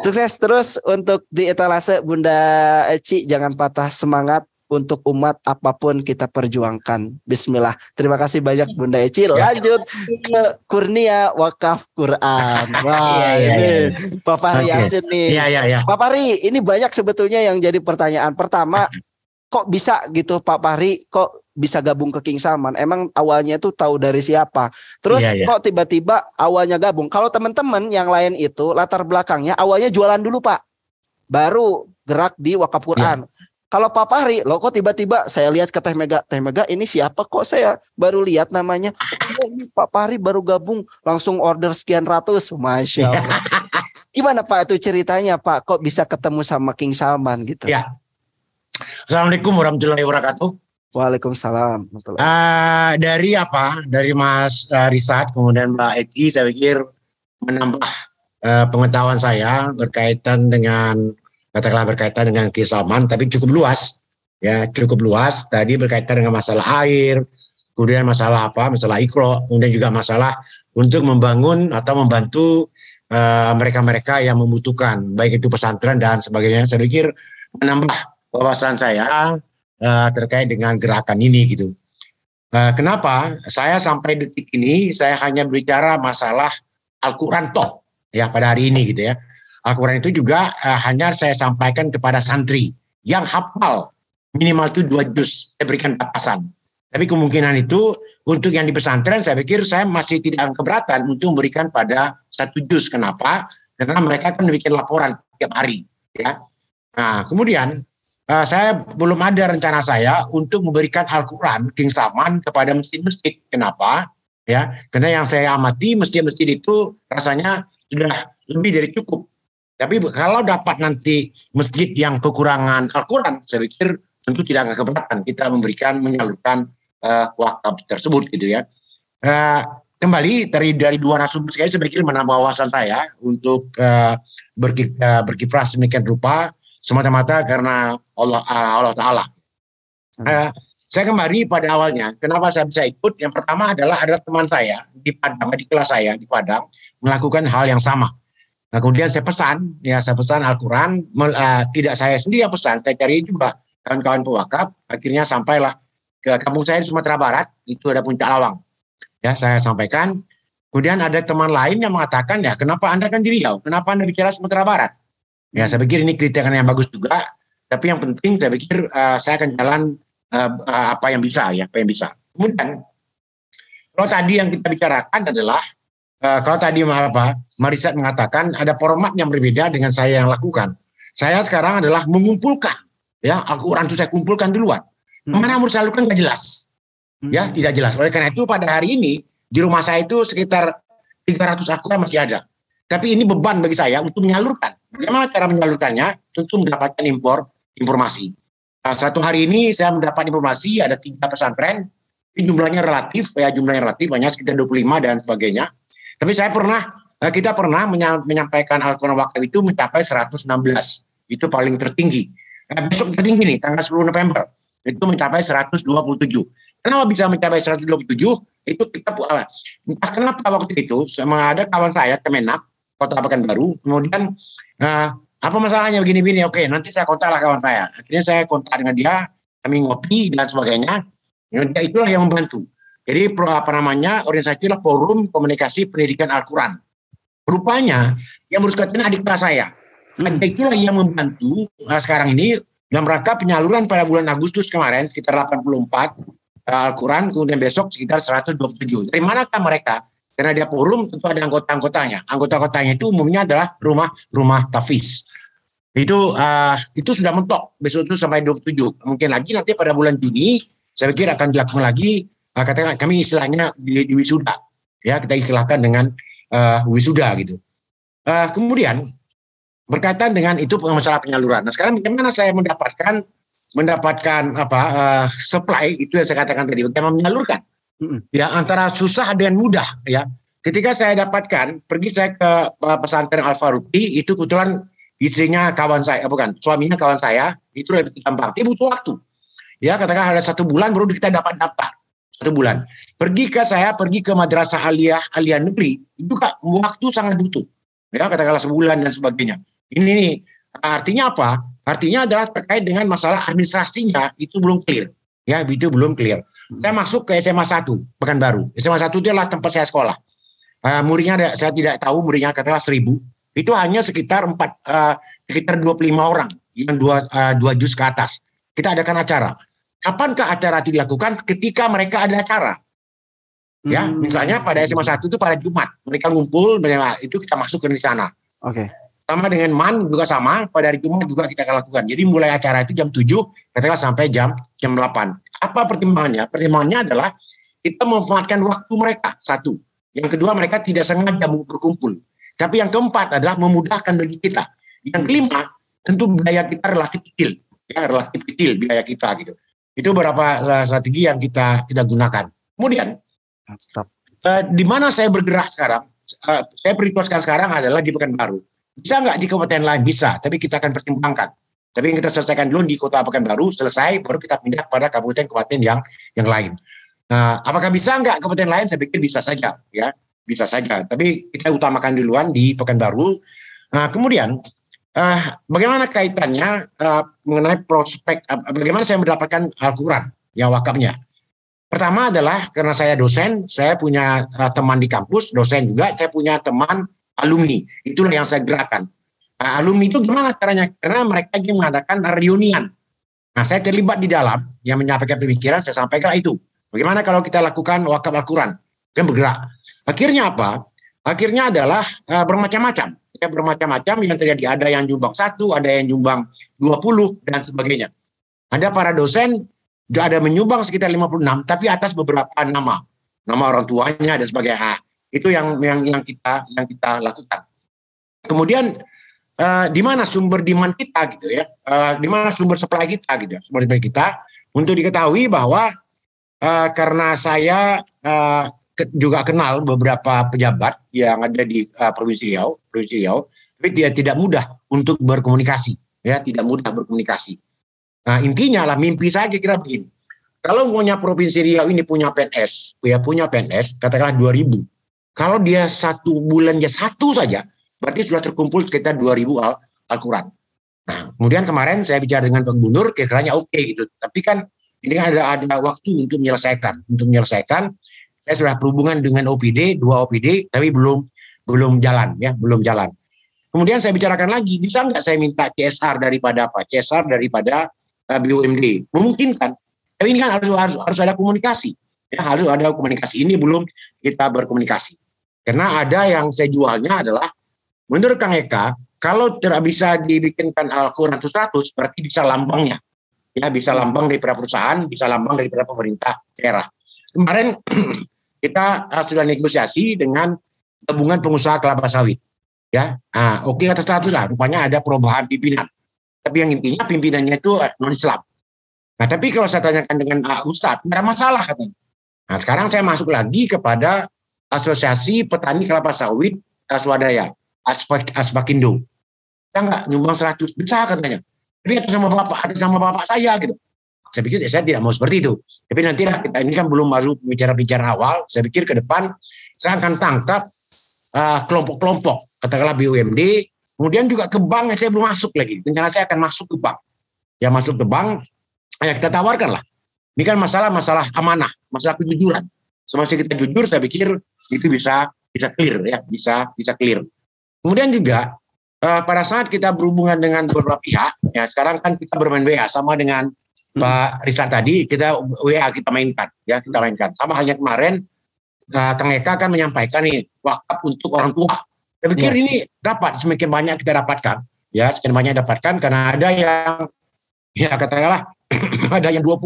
Sukses terus untuk di etalase Bunda Eci. Jangan patah semangat untuk umat apapun kita perjuangkan. Bismillah. Terima kasih banyak Bunda Eci. Lanjut ke Kurnia Wakaf Quran. Wah, ini Pak Fahri Yasin nih. Pak Fahri, ini banyak sebetulnya yang jadi pertanyaan. Pertama, kok bisa gitu Pak Fahri? Kok bisa gabung ke King Salman? Emang awalnya tuh tahu dari siapa? Terus kok tiba-tiba awalnya gabung? Kalau teman-teman yang lain itu latar belakangnya awalnya jualan dulu Pak, baru gerak di Wakaf Quran. Kalau Pak Fahri, loh kok tiba-tiba saya lihat ke Teh Mega ini siapa kok saya baru lihat namanya? Ini Pak Fahri baru gabung langsung order sekian ratus, Masya Allah. Gimana Pak itu ceritanya Pak? Kok bisa ketemu sama King Salman gitu? Ya. Assalamualaikum warahmatullahi wabarakatuh. Waalaikumsalam. Dari Mas Risat kemudian Mbak Eci, saya pikir menambah pengetahuan saya berkaitan dengan King Salman, tapi cukup luas ya, tadi berkaitan dengan masalah air, kemudian masalah Iqro, kemudian juga masalah untuk membangun atau membantu mereka-mereka yang membutuhkan, baik itu pesantren dan sebagainya. Saya pikir menambah wawasan saya terkait dengan gerakan ini gitu. Kenapa? Saya sampai detik ini saya hanya bicara masalah Al-Quran toh ya pada hari ini gitu ya. Al-Quran itu juga hanya saya sampaikan kepada santri yang hafal minimal itu 2 juz, saya berikan batasan. Tapi kemungkinan itu untuk yang di pesantren saya pikir saya masih tidak keberatan untuk memberikan pada 1 juz. Kenapa? Karena mereka kan bikin laporan tiap hari ya. Nah kemudian saya belum ada rencana saya untuk memberikan Al-Quran kingsaman kepada masjid-masjid. Kenapa? Ya, karena yang saya amati masjid-masjid itu rasanya sudah lebih dari cukup. Tapi kalau dapat nanti masjid yang kekurangan Al-Quran, saya pikir tentu tidak akan keberatan kita menyalurkan wakaf tersebut gitu ya. Kembali dari 2 narasumber saya pikir menambah wawasan saya untuk berkiprah sedemikian rupa semata-mata karena Allah Ta'ala. Saya kembali pada awalnya, kenapa saya bisa ikut? Yang pertama adalah ada teman saya di Padang, di kelas saya di Padang, melakukan hal yang sama. Nah, kemudian saya pesan Al-Quran, tidak saya sendiri yang pesan, saya cari juga kawan-kawan pewakaf, akhirnya sampailah ke kampung saya di Sumatera Barat, itu ada Puncak Lawang. Ya, saya sampaikan, kemudian ada teman lain yang mengatakan, ya kenapa Anda kan di Riau, kenapa Anda bicara Sumatera Barat? Ya, saya pikir ini kritikan yang bagus juga, tapi yang penting saya pikir saya akan jalan apa yang bisa. Kemudian kalau tadi yang kita bicarakan adalah kalau tadi Marisat mengatakan ada format yang berbeda dengan saya yang lakukan. Saya sekarang adalah mengumpulkan ya Al-Quran itu saya kumpulkan duluan. Mana harus salurkan nggak jelas. Ya, tidak jelas. Oleh karena itu pada hari ini di rumah saya itu sekitar 300 Al-Quran masih ada. Tapi ini beban bagi saya untuk menyalurkan. Bagaimana cara menyalurkannya? Tentu mendapatkan informasi. Nah, satu hari ini saya mendapat informasi ada 3 pesantren. Jumlahnya relatif, banyak sekitar 25 dan sebagainya. Tapi kita pernah menyampaikan Al-Quran wakaf itu mencapai 116. Itu paling tertinggi. Nah, besok tertinggi nih, tanggal 10 November. Itu mencapai 127. Kenapa bisa mencapai 127? Itu kita entah kenapa waktu itu sama ada kawan saya Kemenak Kota Pekanbaru, kemudian apa masalahnya begini-begini, oke nanti saya kontaklah kawan saya. Akhirnya saya kontak dengan dia, kami ngopi dan sebagainya. Dia itulah yang membantu. Jadi organisasi itulah Forum Komunikasi Pendidikan Al-Quran. Rupanya yang berusaha adik kelas saya. Itulah yang membantu sekarang ini dalam rangka penyaluran pada bulan Agustus kemarin sekitar 84 Al-Quran, kemudian besok sekitar 127. Dari manakah mereka? Karena dia forum tentu ada anggota-anggotanya. Anggota-anggotanya itu umumnya adalah rumah tafiz. Itu sudah mentok. Besok itu sampai 27. Mungkin lagi nanti pada bulan Juni saya pikir akan dilakukan lagi. Katakan kami istilahnya di wisuda. Ya, kita istilahkan dengan wisuda gitu. Kemudian berkaitan dengan itu masalah penyaluran. Nah, sekarang bagaimana saya mendapatkan supply itu yang saya katakan tadi, bagaimana menyalurkan. Ya, antara susah dan mudah ya. Ketika saya dapatkan, pergi saya ke pesantren Al-Faruqi, itu kebetulan istrinya kawan saya, suaminya kawan saya, itu lebih gampang. Dia butuh waktu. Ya, katakan ada 1 bulan baru kita dapat daftar. 1 bulan. Pergi ke madrasah aliyah negeri, itu waktu sangat butuh. Ya, katakanlah sebulan dan sebagainya. Ini artinya apa? Artinya adalah terkait dengan masalah administrasinya itu belum clear. Ya, itu belum clear. Saya masuk ke SMA 1 Pekanbaru. SMA 1 itu adalah tempat saya sekolah. Muridnya saya tidak tahu muridnya katakanlah 1000. Itu hanya sekitar 25 orang yang 2 juz ke atas. Kita adakan acara. Kapankah acara itu dilakukan? Ketika mereka ada acara. Ya, misalnya pada SMA 1 itu pada Jumat mereka ngumpul, itu kita masuk ke sana. Oke. Sama dengan MAN juga sama, pada hari Jumat juga kita akan lakukan. Jadi mulai acara itu jam 7, katakanlah sampai jam 8. Apa pertimbangannya? Pertimbangannya adalah kita memanfaatkan waktu mereka, 1. Yang kedua, mereka tidak sengaja berkumpul. Tapi yang keempat adalah memudahkan bagi kita. Yang kelima, tentu biaya kita relatif kecil. Ya, relatif kecil biaya kita gitu. Itu beberapa strategi yang kita gunakan. Kemudian, di mana saya bergerak sekarang? Saya prioritaskan sekarang adalah di Pekanbaru. Bisa nggak di kabupaten lain? Bisa, tapi kita akan pertimbangkan. Tapi kita selesaikan dulu di Kota Pekanbaru, selesai, baru kita pindah pada kabupaten yang lain. Apakah bisa nggak kabupaten lain? Saya pikir bisa saja, ya, bisa saja. Tapi kita utamakan duluan di Pekanbaru. Kemudian Bagaimana kaitannya mengenai prospek, bagaimana saya mendapatkan Al-Quran, ya wakafnya. Pertama adalah karena saya dosen, saya punya teman di kampus, dosen juga, saya punya teman alumni. Itulah yang saya gerakkan. Alumni itu gimana caranya? Karena mereka ingin mengadakan reunian. Nah, saya terlibat di dalam, yang menyampaikan pemikiran, saya sampaikan itu. Bagaimana kalau kita lakukan wakaf Al-Quran? Dan bergerak. Akhirnya apa? Akhirnya adalah bermacam-macam. Ya, bermacam-macam yang terjadi. Ada yang nyumbang 1, ada yang nyumbang 20, dan sebagainya. Ada para dosen, ada menyumbang sekitar 56, tapi atas beberapa nama. Nama orang tuanya dan sebagainya. Itu yang kita lakukan. Kemudian, di mana sumber demand kita gitu ya? Di mana sumber supply kita gitu ya? Sumber supply kita, untuk diketahui bahwa karena saya juga kenal beberapa pejabat yang ada di Provinsi Riau, tapi dia tidak mudah untuk berkomunikasi, ya, tidak mudah berkomunikasi. Nah, intinya lah mimpi saya kira begini. Kalau punya Provinsi Riau ini punya PNS, katakanlah 2.000. Kalau dia 1 bulan dia 1 saja, berarti sudah terkumpul sekitar 2.000 Al-Quran. Nah, kemudian kemarin saya bicara dengan Pak Gubernur, kira-kiranya oke gitu. Tapi kan ini ada waktu untuk menyelesaikan. Saya sudah berhubungan dengan OPD, 2 OPD, tapi belum jalan, ya, belum jalan. Kemudian saya bicarakan lagi, bisa nggak saya minta CSR daripada apa? CSR daripada BUMD. Memungkinkan. Tapi ini kan harus ada komunikasi. Ya, harus ada komunikasi. Ini belum kita berkomunikasi. Karena ada yang saya jualnya adalah, menurut Kang Eka, kalau tidak bisa dibikinkan Al-Quran 100, berarti bisa lambangnya. Ya, bisa lambang daripada perusahaan, bisa lambang daripada pemerintah daerah. Kemarin kita sudah negosiasi dengan gabungan pengusaha kelapa sawit. Ya, oke atas 100 lah. Rupanya ada perubahan pimpinan. Tapi yang intinya pimpinannya itu non-Islam. Nah, tapi kalau saya tanyakan dengan Ustadz, tidak ada masalah katanya. Nah, sekarang saya masuk lagi kepada Asosiasi Petani Kelapa Sawit Swadaya, Asbakindo. Kita nggak nyumbang 100, bisa katanya. Tapi atas sama bapak saya gitu. Saya pikir saya tidak mau seperti itu. Tapi nanti kita ini kan belum masuk bicara awal. Saya pikir ke depan saya akan tangkap kelompok-kelompok, katakanlah BUMD. Kemudian juga ke bank saya belum masuk lagi. Rencana saya akan masuk ke bank. Ya, masuk ke bank, ya kita tawarkan lah. Ini kan masalah amanah, masalah kejujuran. Semasa kita jujur, saya pikir itu bisa clear ya, bisa clear. Kemudian juga pada saat kita berhubungan dengan beberapa pihak, ya sekarang kan kita bermain WA sama dengan Pak Rizal tadi, kita WA kita mainkan. Sama halnya kemarin, Kang Eka kan menyampaikan nih wakaf untuk orang tua. Saya pikir ini dapat semakin banyak kita dapatkan, ya semakin banyak dapatkan karena ada yang ya katakanlah ada yang 20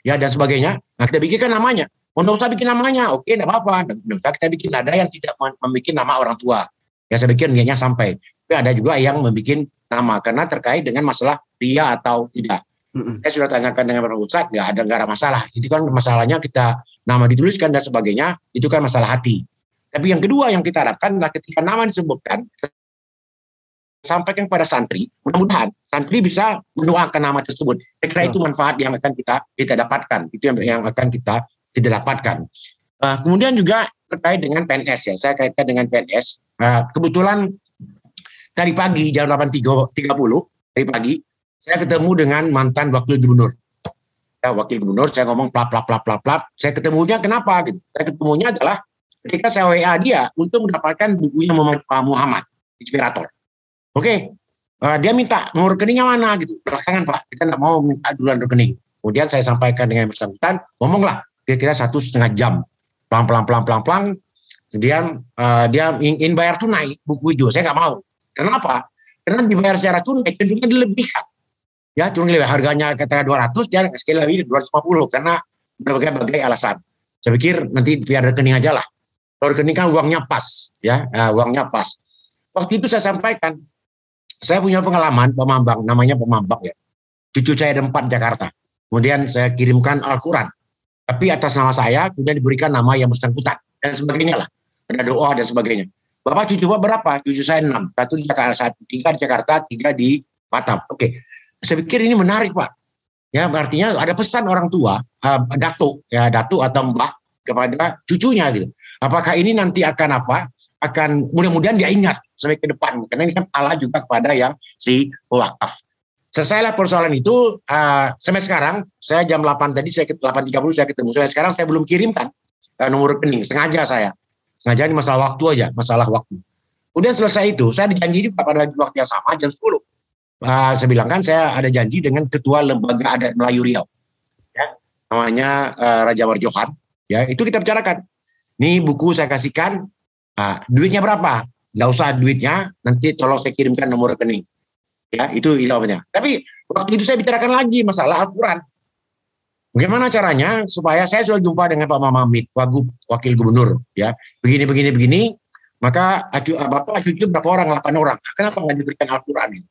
ya dan sebagainya. Nah, kita bikinkan namanya. Untuk saya bikin namanya, oke, tidak apa-apa. Dan kita bikin ada yang tidak membuat nama orang tua. Ya saya pikir niatnya sampai. Tapi ada juga yang membuat nama karena terkait dengan masalah ria atau tidak. Saya sudah tanyakan dengan Pak Ustadz, nggak ada masalah. Itu kan masalahnya kita nama dituliskan dan sebagainya, itu kan masalah hati. Tapi yang kedua yang kita harapkan adalah ketika nama disebutkan, sampaikan kepada santri, mudah-mudahan santri bisa mendoakan nama tersebut. Saya kira itu manfaat yang akan kita dapatkan. Itu yang akan kita dapatkan. Kemudian juga terkait dengan PNS ya, saya kaitkan dengan PNS. Kebetulan tadi pagi jam 8.30 tadi pagi saya ketemu dengan mantan wakil gubernur. Ya, wakil gubernur, saya ngomong plap. Saya ketemunya kenapa gitu? Saya ketemunya adalah ketika saya WA dia untuk mendapatkan bukunya Muhammad, Inspirator. Oke, dia minta nomor rekeningnya mana gitu. Belakangan Pak, kita nggak mau minta duluan rekening. Kemudian saya sampaikan dengan bersangkutan, ngomonglah kira-kira 1,5 jam. Pelan. Kemudian dia ingin bayar tunai buku itu. Saya nggak mau. Kenapa? Karena dibayar secara tunai, tentunya dilebihkan. Ya, cuma harganya katakan 200, dia sekali lagi 250 karena berbagai alasan. Saya pikir nanti biar rekening aja lah. Kalau rekening kan uangnya pas, ya, uangnya pas. Waktu itu saya sampaikan, saya punya pengalaman namanya Pemambang ya. Cucu saya ada 4 Jakarta. Kemudian saya kirimkan Al-Quran. Tapi atas nama saya, kemudian diberikan nama yang bersangkutan. Dan sebagainya lah. Ada doa dan sebagainya. Bapak cucu berapa? Cucu saya 6. 1 di Jakarta, 3 di Jakarta, 3 di Batam. Oke. Saya pikir ini menarik Pak. Ya, artinya ada pesan orang tua, datuk atau mbah kepada cucunya gitu. Apakah ini nanti akan apa? Akan mudah-mudahan dia ingat sampai ke depan. Karena ini kan pahala juga kepada yang si wakaf. Selesailah persoalan itu, sampai sekarang, saya jam 8 tadi, saya 8.30 saya ketemu. Sampai sekarang saya belum kirimkan nomor rekening, sengaja saya. Sengaja ini masalah waktu aja, masalah waktu. Udah selesai itu, saya dijanji juga pada waktu yang sama, jam 10. Saya bilang kan saya ada janji dengan Ketua Lembaga Adat Melayu Riau. Ya, namanya Raja Marjohan. Ya, itu kita bicarakan. Nih buku saya kasihkan, duitnya berapa? Nggak usah duitnya, nanti tolong saya kirimkan nomor rekening. Ya, itu jawabannya. Tapi waktu itu saya bicarakan lagi masalah Al-Quran. Bagaimana caranya supaya saya sudah jumpa dengan Pak Mamamit, Wagub, Wakil Gubernur. Ya, begini. Maka Bapak cucu berapa orang? 8 orang. Kenapa nggak diberikan Al-Quran?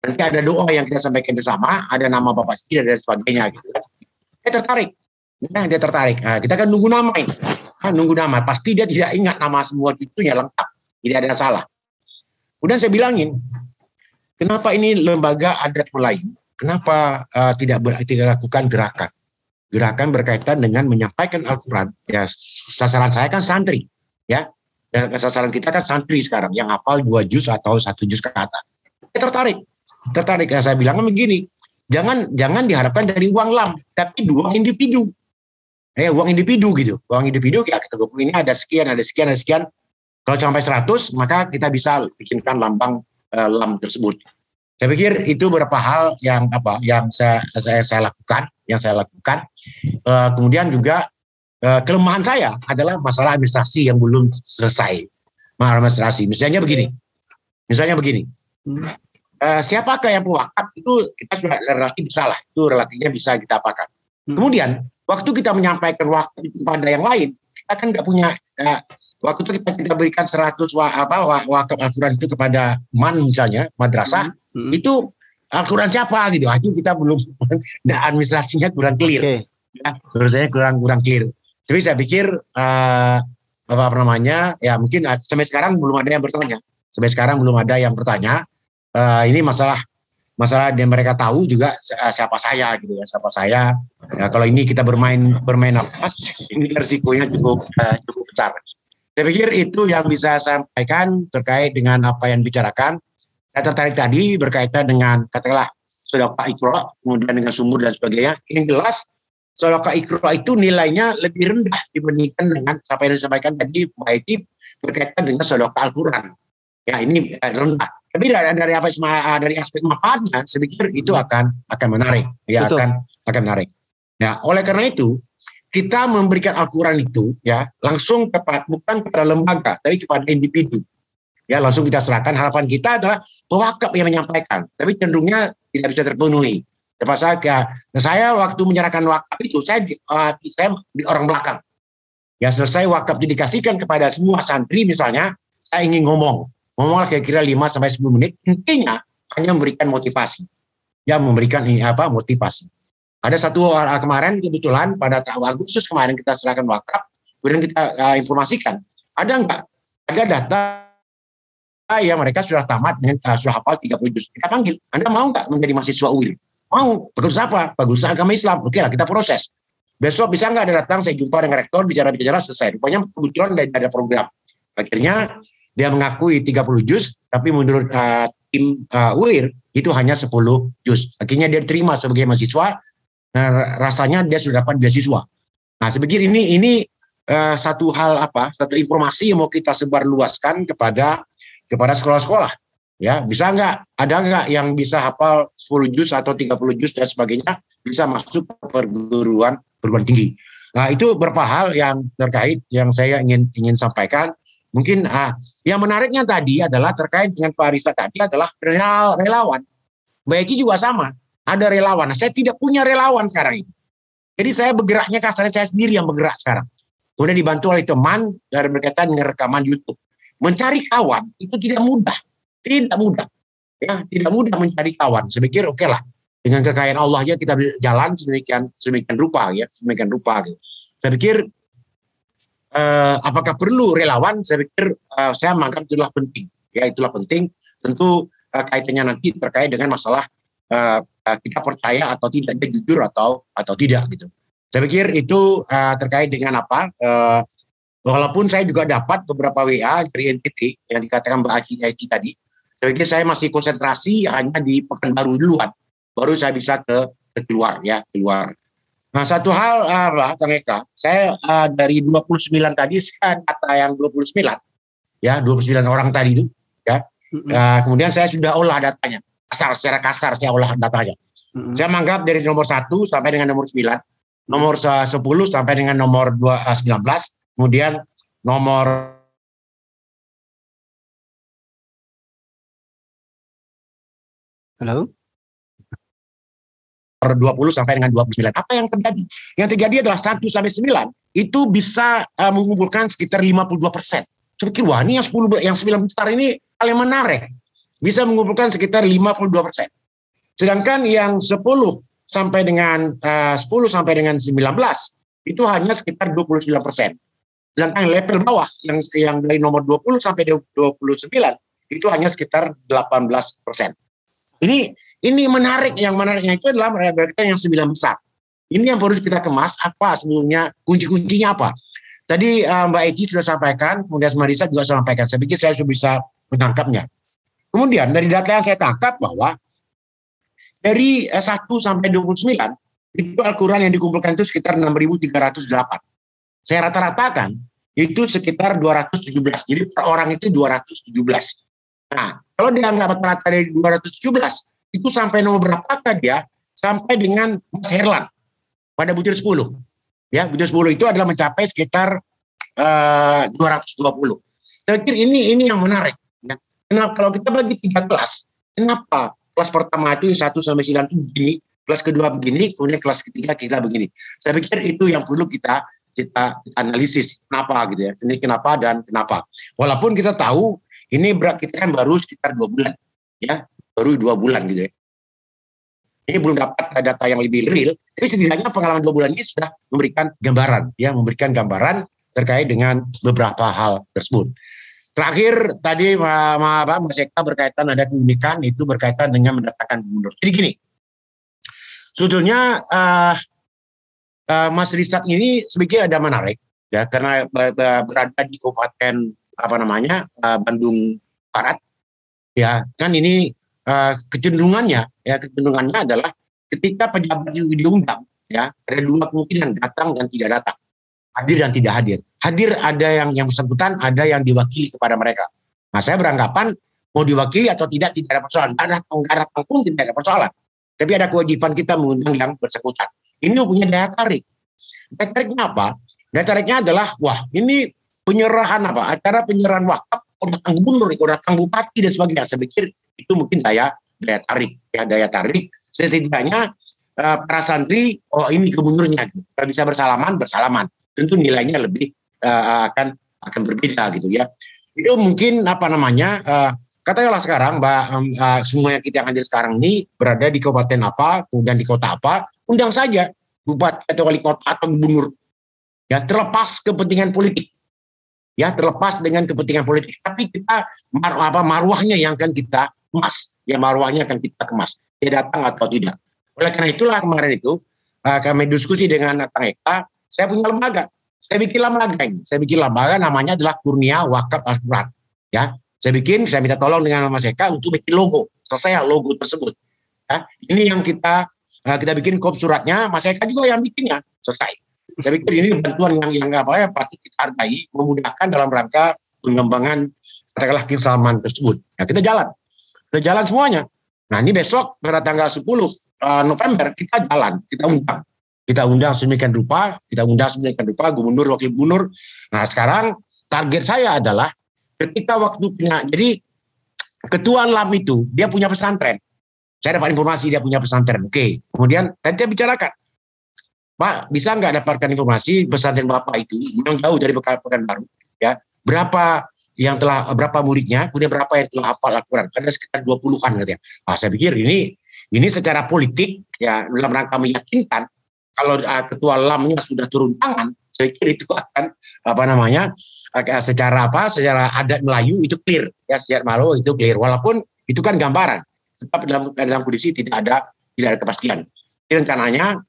Nanti ada doa yang kita sampaikan bersama, ada nama Bapak Siti dan sebagainya. Gitu kan. Dia tertarik. Nah, kita kan nunggu nama ini. Nunggu nama. Pasti dia tidak ingat nama semua cucunya lengkap. Tidak ada salah. Kemudian saya bilangin, kenapa ini lembaga adat Melayu? Kenapa tidak lakukan gerakan? Gerakan berkaitan dengan menyampaikan Al-Quran. Ya, sasaran saya kan santri. Ya, dan sasaran kita kan santri sekarang yang hafal 2 juz atau 1 juz ke atas. Dia tertarik. Saya bilang begini, jangan diharapkan dari uang lam, tapi uang individu. Uang individu gitu. Uang individu ya kita ini ada sekian. Kalau sampai 100 maka kita bisa bikinkan lambang lam tersebut. Saya pikir itu beberapa hal yang saya lakukan. Kemudian juga kelemahan saya adalah masalah administrasi yang belum selesai. Administrasi. Misalnya begini. Siapakah yang pewakaf itu kita sudah relatif bisa lah. Itu relatifnya bisa kita apakan. Kemudian waktu kita menyampaikan wakaf itu kepada yang lain, kita kan tidak punya waktu itu kita berikan 100 wakaf Al-Quran itu kepada misalnya madrasah, itu Al-Quran siapa gitu. Itu kita belum administrasinya kurang clear. Okay. Ya, menurut saya kurang clear. Tapi saya pikir ya mungkin sampai sekarang belum ada yang bertanya. Ini masalah yang mereka tahu juga siapa saya gitu ya, ya, kalau ini kita bermain apa, ini risikonya cukup besar. Saya pikir itu yang bisa saya sampaikan terkait dengan apa yang dibicarakan. Saya tertarik tadi berkaitan dengan katakanlah sedekah Iqra, kemudian dengan sumur dan sebagainya. Yang jelas sedekah Iqra itu nilainya lebih rendah dibandingkan dengan apa yang disampaikan tadi Mbak Eti berkaitan dengan sedekah Al-Quran. Ya, ini rendah. Tapi dari aspek manfaatnya, saya pikir itu akan menarik. Ya, akan menarik. Ya, oleh karena itu, kita memberikan Al-Quran itu ya langsung bukan kepada lembaga, tapi kepada individu. Ya, langsung kita serahkan. Harapan kita adalah pewakaf yang menyampaikan, tapi cenderungnya tidak bisa terpenuhi. Saya waktu menyerahkan wakaf itu, saya di orang belakang. Ya, selesai wakaf dikasihkan kepada semua santri misalnya, saya ingin ngomonglah kira-kira 5-10 menit, intinya hanya memberikan motivasi. Ya, memberikan motivasi. Ada satu kemarin kebetulan pada tahun Agustus kemarin kita serahkan wakaf, kemudian kita informasikan, ada data yang mereka sudah tamat dengan sudah hafal 30 juz. Kita panggil, Anda mau nggak menjadi mahasiswa UIN? Mau. Bagus apa? Bagus agama Islam. Oke lah, kita proses. Besok bisa nggak ada datang, saya jumpa dengan rektor, bicara-bicara, selesai. Rupanya kebetulan ada program. Akhirnya dia mengakui 30 juz, tapi menurut tim UIR itu hanya 10 juz. Akhirnya dia terima sebagai mahasiswa. Nah, rasanya dia sudah dapat beasiswa. Nah, saya pikir ini satu informasi yang mau kita sebarluaskan kepada sekolah-sekolah. Ya, bisa ada nggak yang bisa hafal 10 juz atau 30 juz dan sebagainya bisa masuk ke perguruan tinggi. Nah, itu beberapa hal yang terkait yang saya ingin sampaikan. Mungkin yang menariknya tadi adalah terkait dengan Pak Arista tadi adalah relawan. Mbak Eci juga sama, ada relawan. Nah, saya tidak punya relawan sekarang ini. Jadi saya bergeraknya kasarnya saya sendiri yang bergerak sekarang. Kemudian dibantu oleh teman dari berkaitan dengan rekaman YouTube. Mencari kawan itu tidak mudah. Ya, tidak mudah mencari kawan. Saya pikir oke lah. Dengan kekayaan Allah ya kita jalan sedemikian rupa ya, gitu. Saya pikir apakah perlu relawan? Saya pikir saya menganggap itulah penting. Ya, itulah penting. Tentu kaitannya nanti terkait dengan masalah kita percaya atau tidak, dia jujur atau tidak gitu. Saya pikir itu terkait dengan Walaupun saya juga dapat beberapa WA dari NTT yang dikatakan Mbak Aci tadi. Saya pikir saya masih konsentrasi hanya di Pekanbaru duluan. Baru saya bisa keluar. Nah, satu hal Kang Eka, saya dari 29 tadi, saya kata yang 29, ya 29 orang tadi itu, ya. Kemudian saya sudah olah datanya, secara kasar saya olah datanya. Saya menganggap dari nomor 1 sampai dengan nomor 9, nomor 10 sampai dengan nomor 19, kemudian nomor 20 sampai dengan 29. Apa yang terjadi? Yang terjadi adalah 1 sampai 9 itu bisa mengumpulkan sekitar 52%. Saya pikir, wah ini yang 9 besar ini hal yang menarik. Bisa mengumpulkan sekitar 52%. Sedangkan yang 10 sampai dengan 19 itu hanya sekitar 29%. Sedangkan level bawah yang dari nomor 20 sampai 29 itu hanya sekitar 18%. Ini menarik, yang menariknya itu adalah berkaitan yang 9 besar. Ini yang perlu kita kemas, apa sebenarnya kunci-kuncinya apa. Tadi Mbak Eci sudah sampaikan, kemudian Marisa juga sudah sampaikan. Saya pikir saya sudah bisa menangkapnya. Kemudian dari data yang saya tangkap bahwa dari 1 sampai 29 itu Al-Quran yang dikumpulkan itu sekitar 6.308. Saya rata-ratakan itu sekitar 217. Jadi per orang itu 217. Nah, kalau dianggap rata-rata dari 217, itu sampai nomor berapakah dia? Sampai dengan Mas Herlan pada butir 10. Ya, butir 10 itu adalah mencapai sekitar 220. Saya pikir ini yang menarik. Ya. Kenapa kalau kita bagi 3 kelas, kenapa kelas pertama itu 1 sampai 9 itu begini, kelas kedua begini, kemudian kelas ketiga kita begini. Saya pikir itu yang perlu kita analisis. Kenapa gitu ya? Ini kenapa dan kenapa. Walaupun kita tahu ini kita kan baru sekitar 2 bulan, ya, baru 2 bulan gitu ya. Ini belum dapat data yang lebih real, tapi setidaknya pengalaman 2 bulan ini sudah memberikan gambaran terkait dengan beberapa hal tersebut. Terakhir tadi Mas Eka berkaitan ada keunikan itu berkaitan dengan mendatangkan gubernur. Jadi gini, sebetulnya Mas Risat ini sebetulnya ada menarik ya, karena berada di Kabupaten Bandung Barat, ya kan ini kecenderungannya adalah ketika pejabat itu diundang, ya ada 2 kemungkinan, datang dan tidak datang, hadir dan tidak hadir. Hadir ada yang bersangkutan, ada yang diwakili kepada mereka. Nah, saya beranggapan mau diwakili atau tidak ada persoalan, ada pun tidak ada persoalan. Tapi ada kewajiban kita mengundang yang bersangkutan. Ini punya daya tarik. Daya tariknya apa? Daya tariknya adalah ini penyerahan acara penyerahan wakaf, datang gubernur, datang bupati dan sebagainya. Saya pikir itu mungkin daya tarik. Setidaknya para santri, ini gubernurnya, kalau bisa bersalaman, tentu nilainya lebih akan berbeda gitu ya. Itu mungkin katakanlah sekarang semua yang kita hadir sekarang ini berada di kabupaten apa, kemudian di kota apa, undang saja bupati atau wali kota atau gubernur, ya terlepas kepentingan politik. Ya, terlepas dengan kepentingan politik, tapi kita marwahnya yang akan kita kemas, dia datang atau tidak. Oleh karena itulah kemarin itu kami diskusi dengan Kang Eka, saya punya lembaga, saya bikin lembaga namanya adalah Kurnia Wakaf Al-Quran. Ya, saya minta tolong dengan Mas Eka untuk bikin logo, selesai logo tersebut. Ya, ini yang kita bikin kop suratnya, Mas Eka juga yang bikinnya, selesai. Saya pikir ini bantuan yang patut kita hargai, memudahkan dalam rangka pengembangan katakanlah kebersamaan tersebut. Nah, kita jalan semuanya. Nah, ini besok pada tanggal 10 November kita jalan, kita undang sedemikian rupa gubernur, wakil gubernur. Nah, sekarang target saya adalah ketika jadi ketua LAM itu dia punya pesantren. Saya dapat informasi dia punya pesantren. Oke. Kemudian tadi saya bicarakan, Pak, bisa nggak dapatkan informasi pesantren Bapak itu yang jauh dari Pekanbaru, ya, berapa muridnya, kemudian berapa yang telah hafal Al-Quran, ada sekitar 20-an katanya. Saya pikir ini secara politik, ya, dalam rangka meyakinkan kalau ketua LAM-nya sudah turun tangan, saya pikir itu akan secara adat Melayu itu clear, ya, secara Melayu itu clear, walaupun itu kan gambaran, tetap dalam kondisi tidak ada kepastian. Jadi rencananya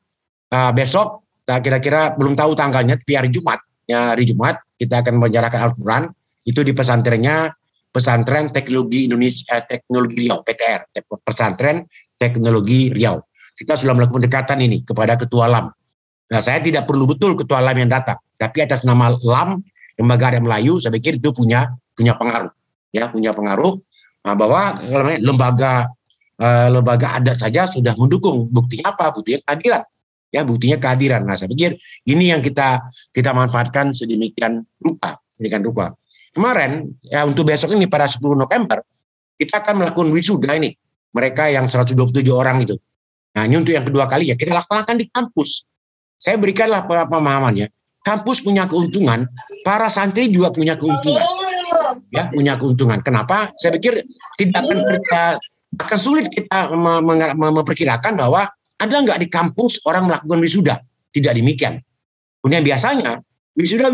besok kira-kira belum tahu tanggalnya, tapi hari Jumat kita akan menjalankan Al-Quran itu di pesantren teknologi Indonesia, teknologi Riau, PTR, pesantren teknologi Riau. Kita sudah melakukan pendekatan ini kepada Ketua LAM. Nah, saya tidak perlu betul Ketua LAM yang datang, tapi atas nama LAM, Lembaga Adat Melayu, saya pikir itu punya pengaruh, ya, punya pengaruh bahwa lembaga adat saja sudah mendukung. Buktinya apa? Buktinya kehadiran. Ya, buktinya kehadiran. Nah, saya pikir ini yang kita manfaatkan sedemikian rupa. Kemarin, ya, untuk besok ini pada 10 November, kita akan melakukan wisuda ini. Mereka yang 127 orang itu. Nah, ini untuk yang kedua kali ya, kita laksanakan di kampus. Saya berikanlah pemahamannya. Kampus punya keuntungan, para santri juga punya keuntungan. Ya, punya keuntungan. Kenapa? Saya pikir tidak akan sulit kita memperkirakan bahwa ada nggak di kampus orang melakukan wisuda. Tidak demikian. Kemudian biasanya wisuda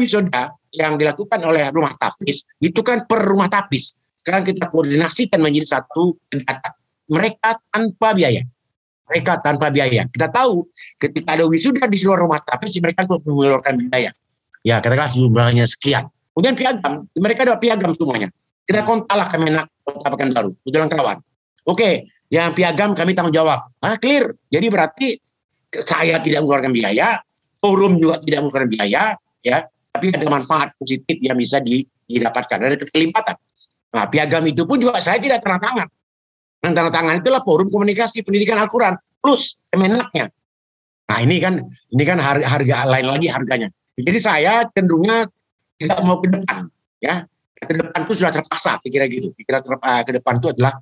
yang dilakukan oleh rumah tapis itu kan per rumah tapis. Sekarang kita koordinasikan menjadi satu kegiatan. Mereka tanpa biaya. Kita tahu ketika ada wisuda di seluruh rumah tapis, mereka untuk mengeluarkan biaya. Ya, katakanlah jumlahnya sekian. Kemudian piagam, mereka ada piagam semuanya. Kita kontaklah Kemenak Kota Pekanbaru, betul kawan. Oke, yang piagam kami tanggung jawab. Clear. Jadi berarti saya tidak mengeluarkan biaya, forum juga tidak mengeluarkan biaya, ya. Tapi ada manfaat positif yang bisa didapatkan. Ada keterlibatan. Nah, piagam itu pun juga saya tidak tanda tangan. Yang tanda tangan itulah Forum Komunikasi Pendidikan Al-Quran plus Kemenaknya. Nah, ini kan harga lain lagi harganya. Jadi saya cenderungnya tidak mau ke depan, ya. Ke depan itu sudah terpaksa, kira gitu. Ke depan itu adalah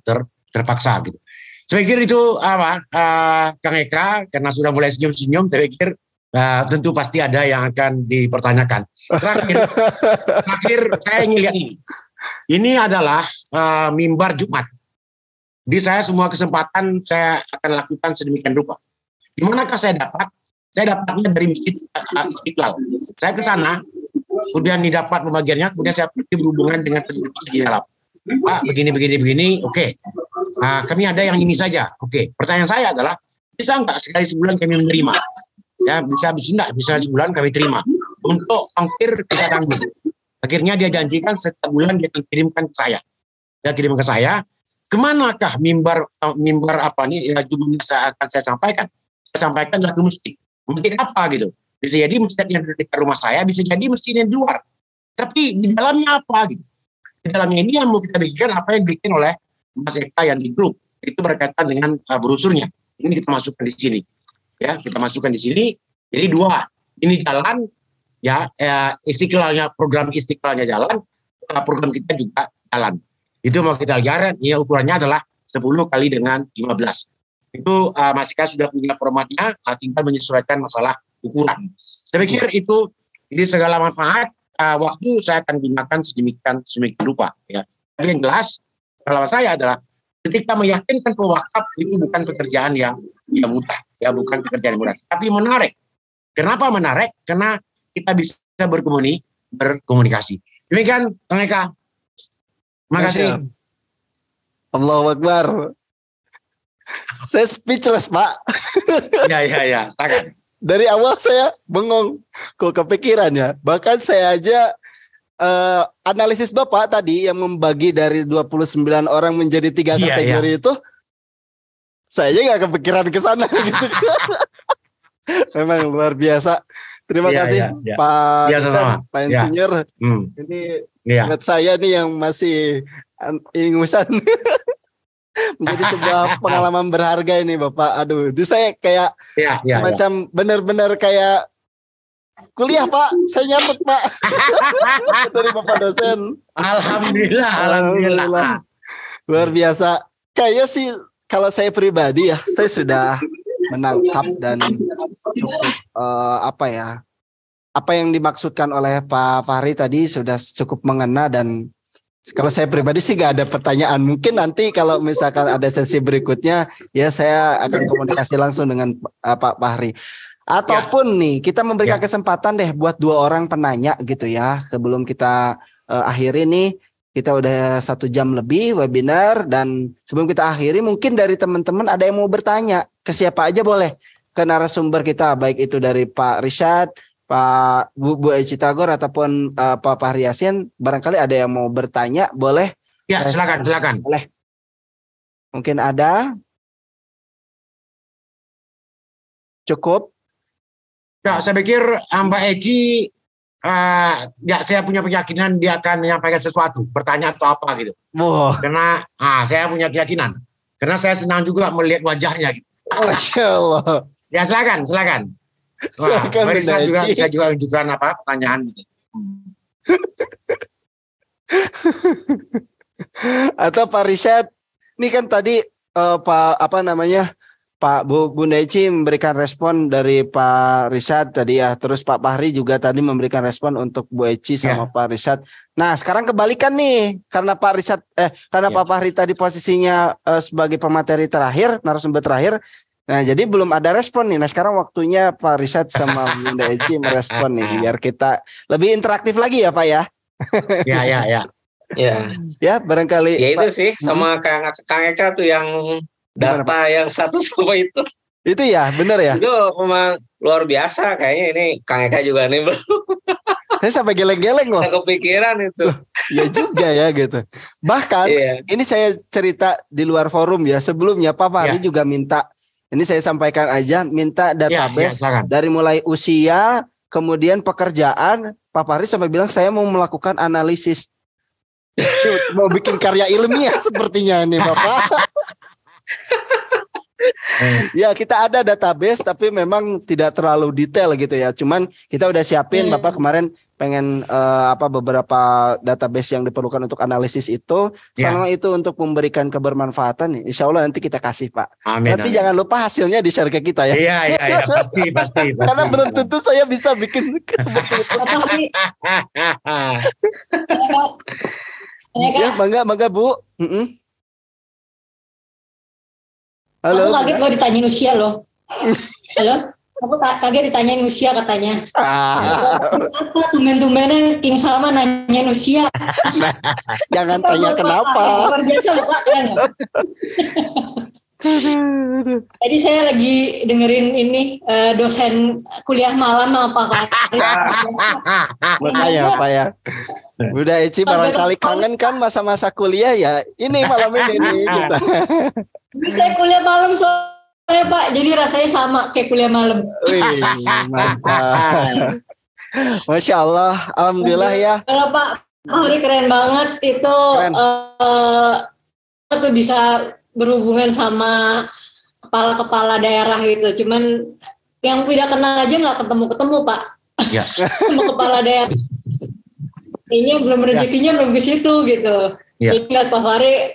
terpaksa gitu. Saya pikir itu Kang Eka, karena sudah mulai senyum-senyum, saya pikir tentu pasti ada yang akan dipertanyakan. Terakhir saya ingin lihat ini. Ini adalah mimbar Jumat. Di saya semua kesempatan saya akan lakukan sedemikian rupa. Di manakah saya dapat? Saya dapatnya dari Masjid Istiqlal. Saya ke sana, kemudian didapat pembagiannya, kemudian saya pergi berhubungan dengan penduduk di dalam. Pak, begini, oke. Nah, kami ada yang ini saja. Oke. Pertanyaan saya adalah, bisa enggak sekali sebulan kami menerima? Ya, bisa sebulan kami terima. Untuk ongkir kita tanggung. Akhirnya dia janjikan setiap bulan dia akan kirimkan ke saya. Dia kirim ke saya. Kemanakah mimbar apa nih? Ya, judulnya saya sampaikan. Saya sampaikan adalah ke masjid. Masjid apa gitu? Bisa jadi masjid yang dekat rumah saya, bisa jadi masjid yang di luar. Tapi di dalamnya apa gitu? Di dalamnya ini yang mau kita bikin apa yang dibikin oleh Mas Eka yang di grup. Itu berkaitan dengan brosurnya. Ini kita masukkan di sini. Ya, kita masukkan di sini. Jadi 2. Ini jalan, ya, Istiqlalnya, program Istiqlalnya jalan, program kita juga jalan. Itu mau kita lihat, ya ukurannya adalah 10 kali dengan 15. Itu Mas Eka sudah punya formatnya, tinggal menyesuaikan masalah ukuran. Saya pikir itu ini segala manfaat waktu saya akan gunakan sedemikian rupa. Ya. Tapi yang jelas, kalau saya adalah ketika meyakinkan pewakaf itu bukan pekerjaan yang mudah, ya bukan pekerjaan yang mudah, tapi menarik. Kenapa menarik? Karena kita bisa berkomunikasi. Demikian, Kang Eka. Terima kasih. Allahu Akbar. Saya speechless, Pak. Ya. Dari awal saya bengong, kok kepikiran ya. Bahkan saya aja analisis Bapak tadi yang membagi dari 29 orang menjadi 3 kategori itu, saya aja nggak kepikiran ke sana gitu. Memang luar biasa. Terima kasih Pak Desan, Pak Insinyur. Ini buat saya nih yang masih ingusan. Menjadi sebuah pengalaman berharga ini Bapak. Aduh, di saya kayak macam benar-benar kayak kuliah Pak. Saya nyambut Pak. Dari Bapak dosen. Alhamdulillah. Luar biasa. Kayaknya sih kalau saya pribadi ya, saya sudah menangkap dan cukup apa yang dimaksudkan oleh Pak Fahri tadi sudah cukup mengena. Dan kalau saya pribadi sih gak ada pertanyaan. Mungkin nanti kalau misalkan ada sesi berikutnya ya saya akan komunikasi langsung dengan Pak Fahri. Ataupun nih kita memberikan kesempatan deh buat 2 orang penanya gitu ya. Sebelum kita akhiri nih, kita udah 1 jam lebih webinar. Dan sebelum kita akhiri mungkin dari teman-teman ada yang mau bertanya ke siapa aja boleh. Ke narasumber kita, baik itu dari Pak Rishad, Pak Bu Eci Tagor ataupun Pak Fahri Yasin, barangkali ada yang mau bertanya, boleh? Ya, silakan. Boleh. Mungkin ada? Cukup? Ya, saya pikir Mbak Eci, ya saya punya keyakinan dia akan menyampaikan sesuatu, bertanya atau apa gitu. Wah. Karena saya punya keyakinan. Karena saya senang juga melihat wajahnya. Gitu. Masya Allah. Ya silakan. Silakan, Marisa juga bisa juga menunjukkan pertanyaan. Atau Pak Rishad, ini kan tadi Pak Bunda Eci memberikan respon dari Pak Rishad tadi ya, terus Pak Fahri juga tadi memberikan respon untuk Bu Eci sama Pak Rishad. Nah sekarang kebalikan nih, karena Pak Fahri tadi posisinya sebagai pemateri terakhir, narasumber terakhir. Nah jadi belum ada respon nih. Nah sekarang waktunya Pak Rishad sama Bunda Eci merespon nih, biar kita lebih interaktif lagi ya Pak ya. Ya. Ya barangkali. Ya itu sih sama Kang Eka tuh yang data yang satu sama itu. Itu ya benar ya. Itu memang luar biasa kayaknya, ini Kang Eka juga nih bro. Saya sampai geleng-geleng loh. Kepikiran itu. Ya juga ya gitu. Bahkan ini saya cerita di luar forum ya. Sebelumnya Pak Fahri juga minta. Ini saya sampaikan aja, minta database dari mulai usia, kemudian pekerjaan. Pak Fahri sampai bilang saya mau melakukan analisis, mau bikin karya ilmiah sepertinya ini Bapak. Ya kita ada database tapi memang tidak terlalu detail gitu ya. Cuman kita udah siapin Bapak kemarin pengen beberapa database yang diperlukan untuk analisis itu. Sama itu untuk memberikan kebermanfaatan. Insya Allah nanti kita kasih Pak. Amin, nanti jangan lupa hasilnya di share ke kita ya. Iya pasti. Karena belum tentu saya bisa bikin seperti itu. Ya bangga Bu. Halo. Aku kaget lo ditanyain usia loh. Halo. Aku kaget ditanyain usia katanya. Apa tumben-tumbenan King Salman nanyain usia? Jangan tanya kenapa. Luar biasa loh Pak. Tadi saya lagi dengerin ini dosen kuliah malam apa Pak? Makanya Pak ya. Bunda Eci barangkali kangen kan masa-masa kuliah ya. Ini malam ini kita. Saya kuliah malam soalnya Pak, jadi rasanya sama kayak kuliah malam. Wih, mantap. Masya Allah, alhamdulillah ya. Kalau Pak Fahri keren banget itu, tuh bisa berhubungan sama kepala-kepala daerah gitu. Cuman yang tidak kenal aja nggak ketemu Pak. Ya. Sama kepala daerah. Kayaknya belum rezekinya belum ke situ gitu. Ya. Jadi lihat Pak Fahri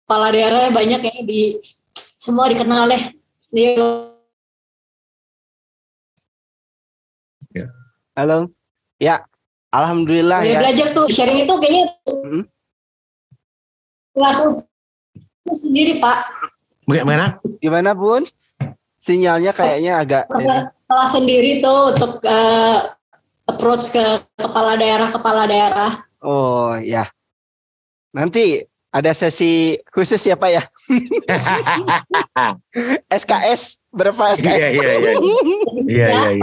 kepala daerah banyak ya semua dikenal dia. Halo. Ya. Alhamdulillah ya. Belajar tuh sharing itu kayaknya langsung sendiri Pak. Gimana Bun? Sinyalnya kayaknya agak kelas sendiri tuh untuk approach ke kepala daerah. Oh ya. Nanti ada sesi khusus ya Pak ya. SKS berapa SKS? Iya.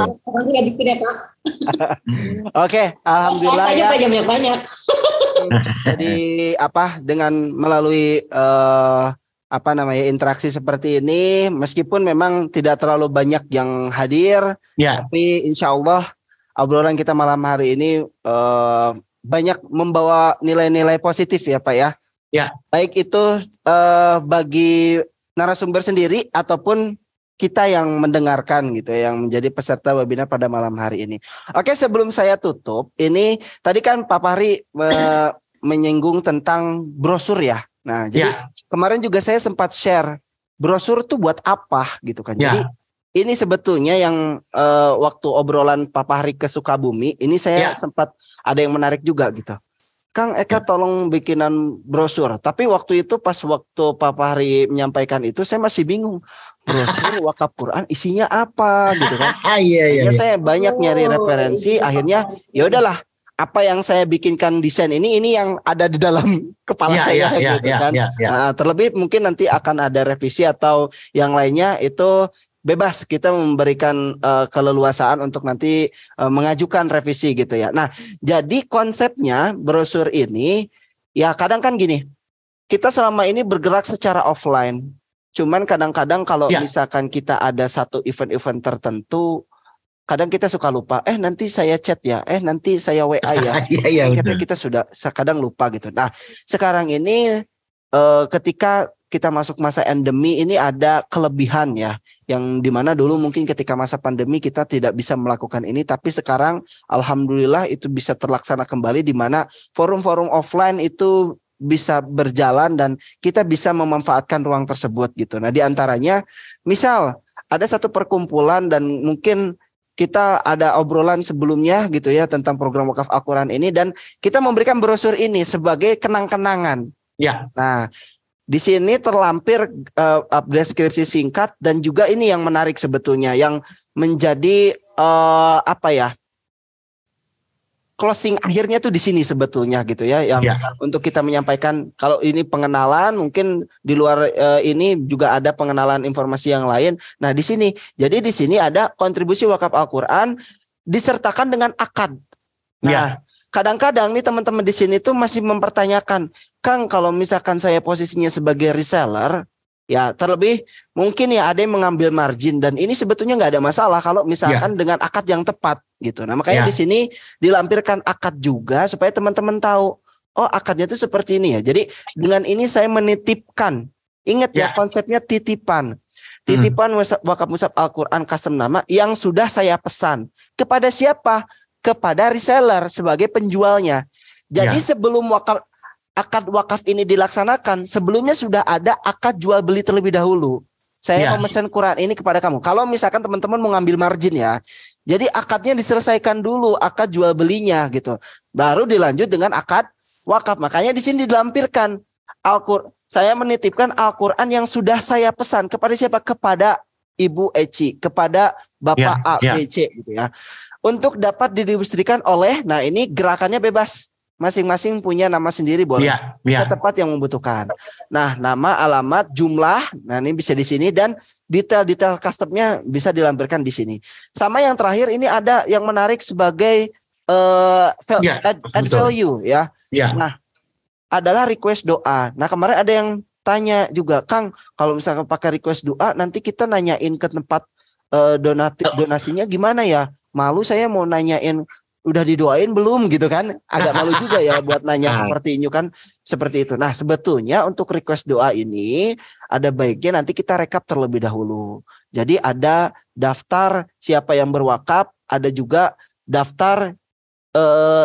Oke, alhamdulillah ya. Banyak. Jadi dengan melalui interaksi seperti ini, meskipun memang tidak terlalu banyak yang hadir, tapi insya Allah obrolan kita malam hari ini banyak membawa nilai-nilai positif ya Pak ya. Ya, baik itu bagi narasumber sendiri ataupun kita yang mendengarkan gitu, yang menjadi peserta webinar pada malam hari ini. Oke, sebelum saya tutup, ini tadi kan Pak Fahri menyinggung tentang brosur ya. Nah, jadi kemarin juga saya sempat share brosur tuh buat apa gitu kan. Jadi ini sebetulnya yang waktu obrolan Pak Fahri ke Sukabumi, ini saya sempat ada yang menarik juga gitu. Kang Eka tolong bikinan brosur. Tapi waktu itu pas waktu Pak Fahri menyampaikan itu saya masih bingung. Brosur wakaf Quran isinya apa gitu kan. Iya. Saya banyak nyari referensi, akhirnya ya udahlah, apa yang saya bikinkan desain ini yang ada di dalam kepala saya gitu kan. Nah, terlebih mungkin nanti akan ada revisi atau yang lainnya itu bebas kita memberikan keleluasaan untuk nanti mengajukan revisi gitu ya. Nah, jadi konsepnya brosur ini ya kadang kan gini, kita selama ini bergerak secara offline. Cuman kadang-kadang kalau misalkan kita ada satu event-event tertentu, kadang kita suka lupa. Nanti saya chat ya. Nanti saya WA ya. Kita sudah kadang lupa gitu. Nah, sekarang ini ketika kita masuk masa endemi ini ada kelebihan ya, yang dimana dulu mungkin ketika masa pandemi kita tidak bisa melakukan ini, tapi sekarang alhamdulillah itu bisa terlaksana kembali, di mana forum-forum offline itu bisa berjalan dan kita bisa memanfaatkan ruang tersebut gitu. Nah, diantaranya misal ada satu perkumpulan dan mungkin kita ada obrolan sebelumnya gitu ya tentang program wakaf Al-Quran ini, dan kita memberikan brosur ini sebagai kenang-kenangan. Ya. Nah, di sini terlampir deskripsi singkat, dan juga ini yang menarik sebetulnya yang menjadi closing akhirnya tuh di sini sebetulnya gitu ya, yang untuk kita menyampaikan kalau ini pengenalan, mungkin di luar ini juga ada pengenalan informasi yang lain. Nah, di sini jadi di sini ada kontribusi wakaf Al-Quran disertakan dengan akad. Nah, kadang-kadang nih teman-teman di sini tuh masih mempertanyakan, Kang, kalau misalkan saya posisinya sebagai reseller, ya terlebih mungkin ya ada yang mengambil margin, dan ini sebetulnya nggak ada masalah kalau misalkan dengan akad yang tepat gitu. Nah, makanya di sini dilampirkan akad juga supaya teman-teman tahu, oh akadnya itu seperti ini ya. Jadi dengan ini saya menitipkan, ingat ya konsepnya titipan. Titipan wakaf mushaf Al-Quran custom nama yang sudah saya pesan kepada siapa? Kepada reseller sebagai penjualnya. Jadi sebelum akad wakaf ini dilaksanakan, sebelumnya sudah ada akad jual beli terlebih dahulu. Saya memesan Quran ini kepada kamu. Kalau misalkan teman-teman mau ngambil margin ya, jadi akadnya diselesaikan dulu, akad jual belinya gitu. Baru dilanjut dengan akad wakaf. Makanya di sini dilampirkan saya menitipkan Al-Quran yang sudah saya pesan kepada siapa? Kepada Ibu Eci, kepada Bapak A.B.C. gitu ya. Untuk dapat didistribusikan oleh, nah ini gerakannya bebas. Masing-masing punya nama sendiri boleh ke tempat yang membutuhkan. Nah, nama, alamat, jumlah, nah ini bisa di sini, dan detail-detail customnya bisa dilampirkan di sini. Sama yang terakhir ini ada yang menarik sebagai add value ya. Nah, adalah request doa. Nah, kemarin ada yang tanya juga, Kang, kalau misalkan pakai request doa, nanti kita nanyain ke tempat donasinya gimana ya? Malu saya mau nanyain udah didoain belum gitu kan, agak malu juga ya buat nanya seperti ini kan, seperti itu. Nah, sebetulnya untuk request doa ini ada baiknya nanti kita rekap terlebih dahulu. Jadi ada daftar siapa yang berwakaf, ada juga daftar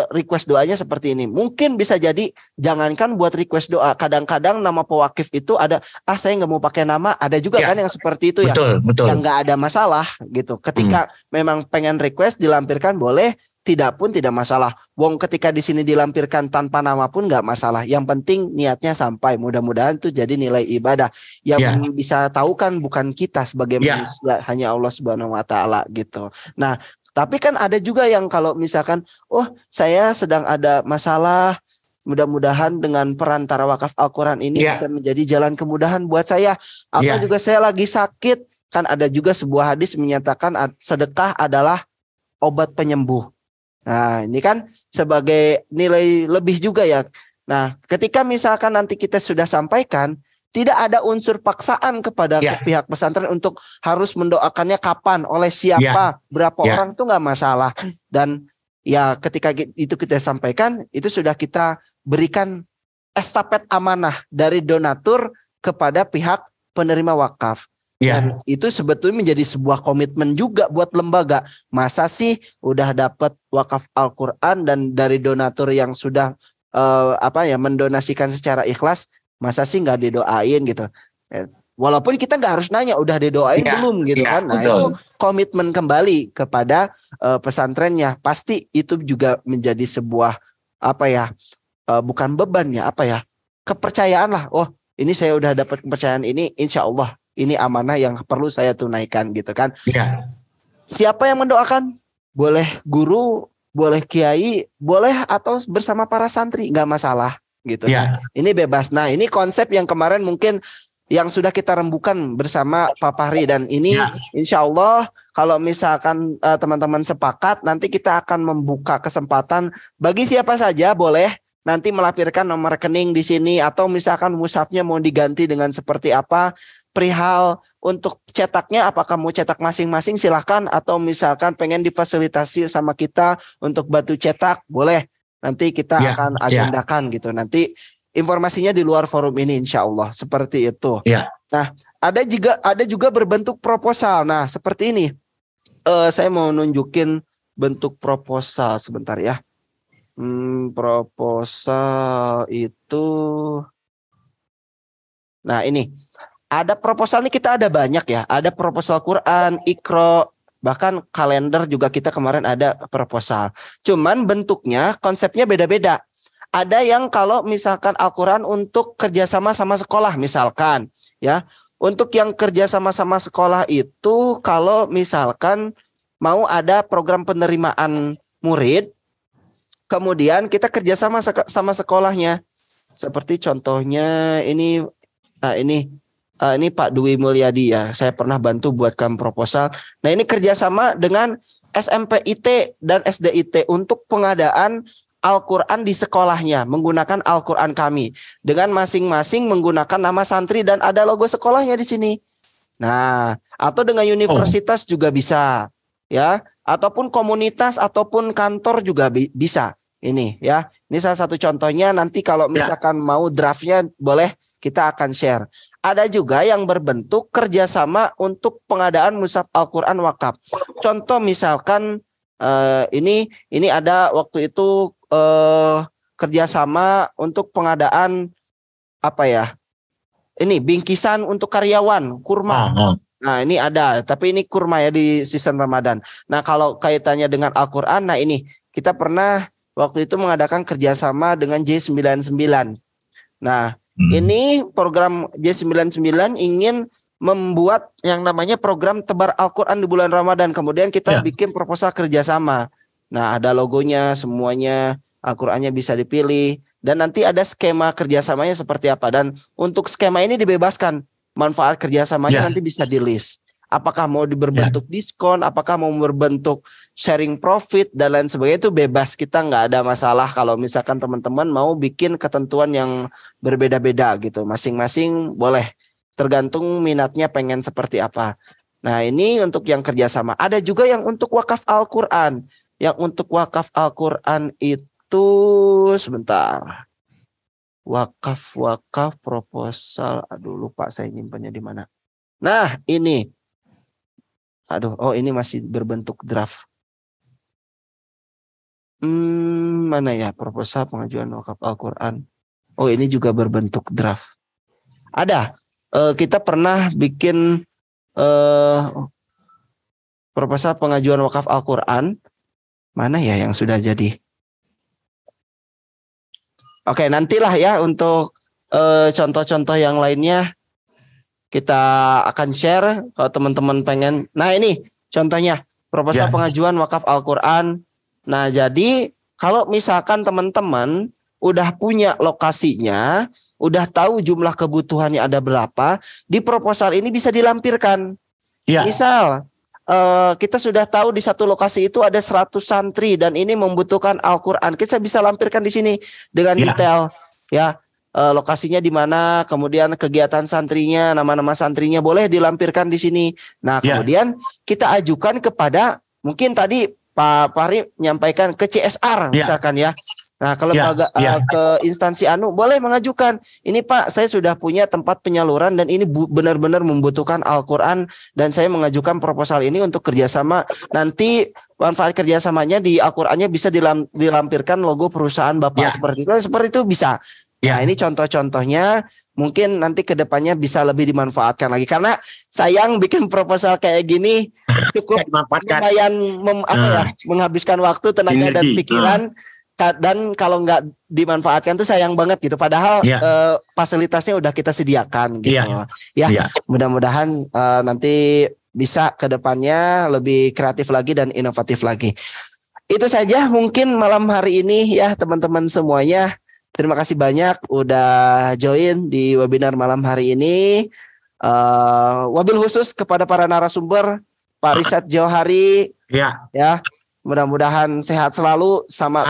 request doanya seperti ini. Mungkin bisa jadi jangankan buat request doa, kadang-kadang nama pewakif itu ada saya nggak mau pakai nama, ada juga kan yang seperti itu betul. Yang nggak ada masalah gitu. Ketika memang pengen request dilampirkan boleh, tidak pun tidak masalah. Wong ketika di sini dilampirkan tanpa nama pun nggak masalah. Yang penting niatnya sampai. Mudah-mudahan itu jadi nilai ibadah. Yang bisa tahu kan bukan kita sebagai manusia, hanya Allah Subhanahu Wa Taala gitu. Nah, tapi kan ada juga yang kalau misalkan, saya sedang ada masalah, mudah-mudahan dengan perantara wakaf Al-Quran ini bisa menjadi jalan kemudahan buat saya. Atau juga saya lagi sakit, kan ada juga sebuah hadis menyatakan sedekah adalah obat penyembuh. Nah, ini kan sebagai nilai lebih juga ya. Nah, ketika misalkan nanti kita sudah sampaikan, tidak ada unsur paksaan kepada pihak pesantren untuk harus mendoakannya kapan, oleh siapa, berapa orang, itu nggak masalah. Dan ya ketika itu kita sampaikan, itu sudah kita berikan estafet amanah dari donatur kepada pihak penerima wakaf. Dan itu sebetulnya menjadi sebuah komitmen juga buat lembaga. Masa sih udah dapat wakaf Al-Quran dan dari donatur yang sudah mendonasikan secara ikhlas, masa sih nggak didoain gitu. Walaupun kita nggak harus nanya udah didoain belum gitu kan. Nah, itu komitmen kembali kepada pesantrennya. Pasti itu juga menjadi sebuah bukan beban ya, kepercayaan lah. Oh, ini saya udah dapat kepercayaan ini, insya Allah ini amanah yang perlu saya tunaikan gitu kan. Siapa yang mendoakan? Boleh guru, boleh kiai, boleh atau bersama para santri, nggak masalah gitu. Nah, ini bebas. Nah, ini konsep yang kemarin mungkin yang sudah kita rembukan bersama Pak Fahri, dan ini insya Allah kalau misalkan teman-teman sepakat, nanti kita akan membuka kesempatan bagi siapa saja boleh nanti melampirkan nomor rekening di sini, atau misalkan mushafnya mau diganti dengan seperti apa, perihal untuk cetaknya apakah mau cetak masing-masing silahkan, atau misalkan pengen difasilitasi sama kita untuk batu cetak boleh, nanti kita akan agendakan gitu. Nanti informasinya di luar forum ini insya Allah seperti itu. Nah, ada juga berbentuk proposal. Nah, seperti ini. Saya mau nunjukin bentuk proposal sebentar ya. Proposal itu. Nah, ini. Ada proposal nih, kita ada banyak ya. Ada proposal Quran, Iqra, bahkan kalender juga kita kemarin ada proposal. Cuman bentuknya, konsepnya beda-beda. Ada yang kalau misalkan Al-Quran untuk kerjasama sama sekolah misalkan ya. Untuk yang kerjasama sama sekolah itu kalau misalkan mau ada program penerimaan murid, kemudian kita kerjasama sama sekolahnya. Seperti contohnya ini Pak Dwi Mulyadi ya. Saya pernah bantu buatkan proposal. Nah, ini kerjasama dengan SMPIT dan SDIT untuk pengadaan Al-Quran di sekolahnya, menggunakan Al-Quran kami, dengan masing-masing menggunakan nama santri dan ada logo sekolahnya di sini. Nah, atau dengan universitas juga bisa, ya, ataupun komunitas ataupun kantor juga bisa. Ini ya, ini salah satu contohnya. Nanti kalau misalkan mau draftnya boleh kita akan share. Ada juga yang berbentuk kerjasama untuk pengadaan mushaf Al-Quran wakaf. Contoh misalkan ini ada waktu itu kerjasama untuk pengadaan apa ya? Ini bingkisan untuk karyawan kurma. Nah, ini ada, tapi ini kurma ya di season Ramadan. Nah, kalau kaitannya dengan Al-Quran, nah ini kita pernah waktu itu mengadakan kerjasama dengan J99. Nah, ini program J99 ingin membuat yang namanya program tebar Al-Quran di bulan Ramadan. Kemudian kita bikin proposal kerjasama. Nah, ada logonya, semuanya, Al-Qurannya bisa dipilih. Dan nanti ada skema kerjasamanya seperti apa. Dan untuk skema ini dibebaskan. Manfaat kerjasamanya nanti bisa di list. Apakah mau berbentuk diskon, apakah mau berbentuk sharing profit, dan lain sebagainya, itu bebas. Kita nggak ada masalah kalau misalkan teman-teman mau bikin ketentuan yang berbeda-beda gitu. Masing-masing boleh. Tergantung minatnya pengen seperti apa. Nah, ini untuk yang kerjasama. Ada juga yang untuk wakaf Al-Quran. Yang untuk wakaf Al-Quran itu sebentar. Wakaf proposal. Aduh, lupa saya nyimpannya di mana. Nah, ini. Ini masih berbentuk draft. Mana ya proposal pengajuan wakaf Al-Quran? Oh, ini juga berbentuk draft. Ada. Kita pernah bikin proposal pengajuan wakaf Al-Quran. Mana ya yang sudah jadi? Oke, nantilah ya untuk contoh-contoh yang lainnya kita akan share kalau teman-teman pengen. Nah, ini contohnya proposal pengajuan wakaf Al-Quran. Nah, jadi kalau misalkan teman-teman udah punya lokasinya, udah tahu jumlah kebutuhannya ada berapa, di proposal ini bisa dilampirkan. Misal kita sudah tahu di satu lokasi itu ada 100 santri dan ini membutuhkan Al-Quran. Kita bisa lampirkan di sini dengan detail ya. Lokasinya di mana, kemudian kegiatan santrinya, nama-nama santrinya boleh dilampirkan di sini. Nah, kemudian kita ajukan kepada, mungkin tadi Pak Fahri menyampaikan ke CSR misalkan ya. Nah, kalau ke instansi boleh mengajukan. Ini Pak, saya sudah punya tempat penyaluran dan ini benar-benar membutuhkan Al-Quran dan saya mengajukan proposal ini untuk kerjasama. Nanti manfaat kerjasamanya di Al-Qurannya bisa dilampirkan logo perusahaan Bapak seperti itu bisa. Nah, ini contoh-contohnya, mungkin nanti ke depannya bisa lebih dimanfaatkan lagi. Karena sayang bikin proposal kayak gini cukup lumayan menghabiskan waktu, tenaga dan pikiran. Dan kalau nggak dimanfaatkan tuh sayang banget gitu. Padahal fasilitasnya udah kita sediakan gitu. Mudah-mudahan nanti bisa ke depannya lebih kreatif lagi dan inovatif lagi. Itu saja mungkin malam hari ini ya teman-teman semuanya. Terima kasih banyak udah join di webinar malam hari ini. Wabil khusus kepada para narasumber, Pak Rizat Johari, ya, mudah-mudahan sehat selalu. Salam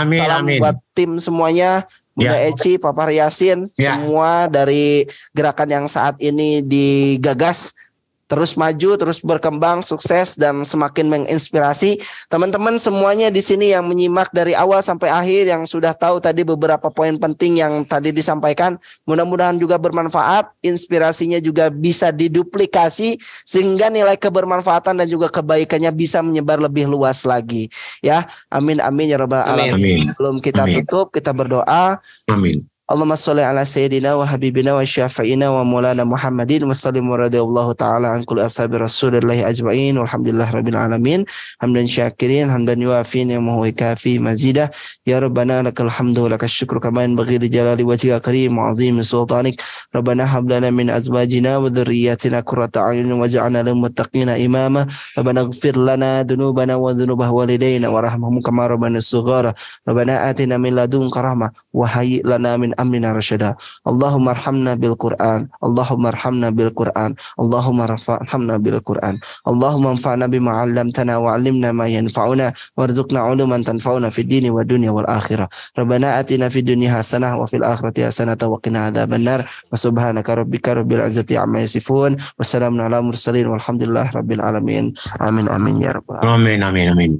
buat tim semuanya, Bunda Eci, Papa Yasin, semua dari gerakan yang saat ini digagas. Terus maju, terus berkembang, sukses dan semakin menginspirasi teman-teman semuanya di sini yang menyimak dari awal sampai akhir, yang sudah tahu tadi beberapa poin penting yang tadi disampaikan. Mudah-mudahan juga bermanfaat, inspirasinya juga bisa diduplikasi sehingga nilai kebermanfaatan dan juga kebaikannya bisa menyebar lebih luas lagi. Ya, amin amin ya rabbal alamin. Sebelum kita tutup, kita berdoa. Amin. Allahumma sholli ala sayyidina wa habibina wa syafi'ina wa maulana Muhammadin wa sallim wa radiyallahu ta'ala an kulli ashabi rasulillahi ajma'in walhamdulillah rabbil alamin hamdan syakirin hamdan yuafi ni'amahu wa kafi mazida ya rabbana lakal hamdu wa lakal syukru kama yanbaghi li jalali wajhika karim wa 'azimi sultanik rabbana hab lana min azwajina wa dhurriyyatina qurrata a'yun waj'alna lil muttaqina imama rabbana ighfir lana dhunubana wa dhunuba walidayna warhamhum kama rabbana shighara rabbana atina min ladunka rahmah wa hayyi lana min amrina rasyada. Allahumma arhamna bil Qur'an. Allahumma arhamna bil Qur'an. Allahumma arhamna bil Qur'an. Allahumma anfa'na bima 'allamtana wa 'allimna ma yanfa'una warzuqna 'uluman tanfa'una fid dini wa dunya wal akhirah. Rabbana atina fid dunya hasanah wa fil akhirati hasanah wa qina adzabannar. Wa subhanaka rabbika rabbil izzati 'amma yasifun. Wassalamu ala mursalin walhamdulillahi rabbil alamin. Amin amin ya rabbal alamin. Amin amin amin.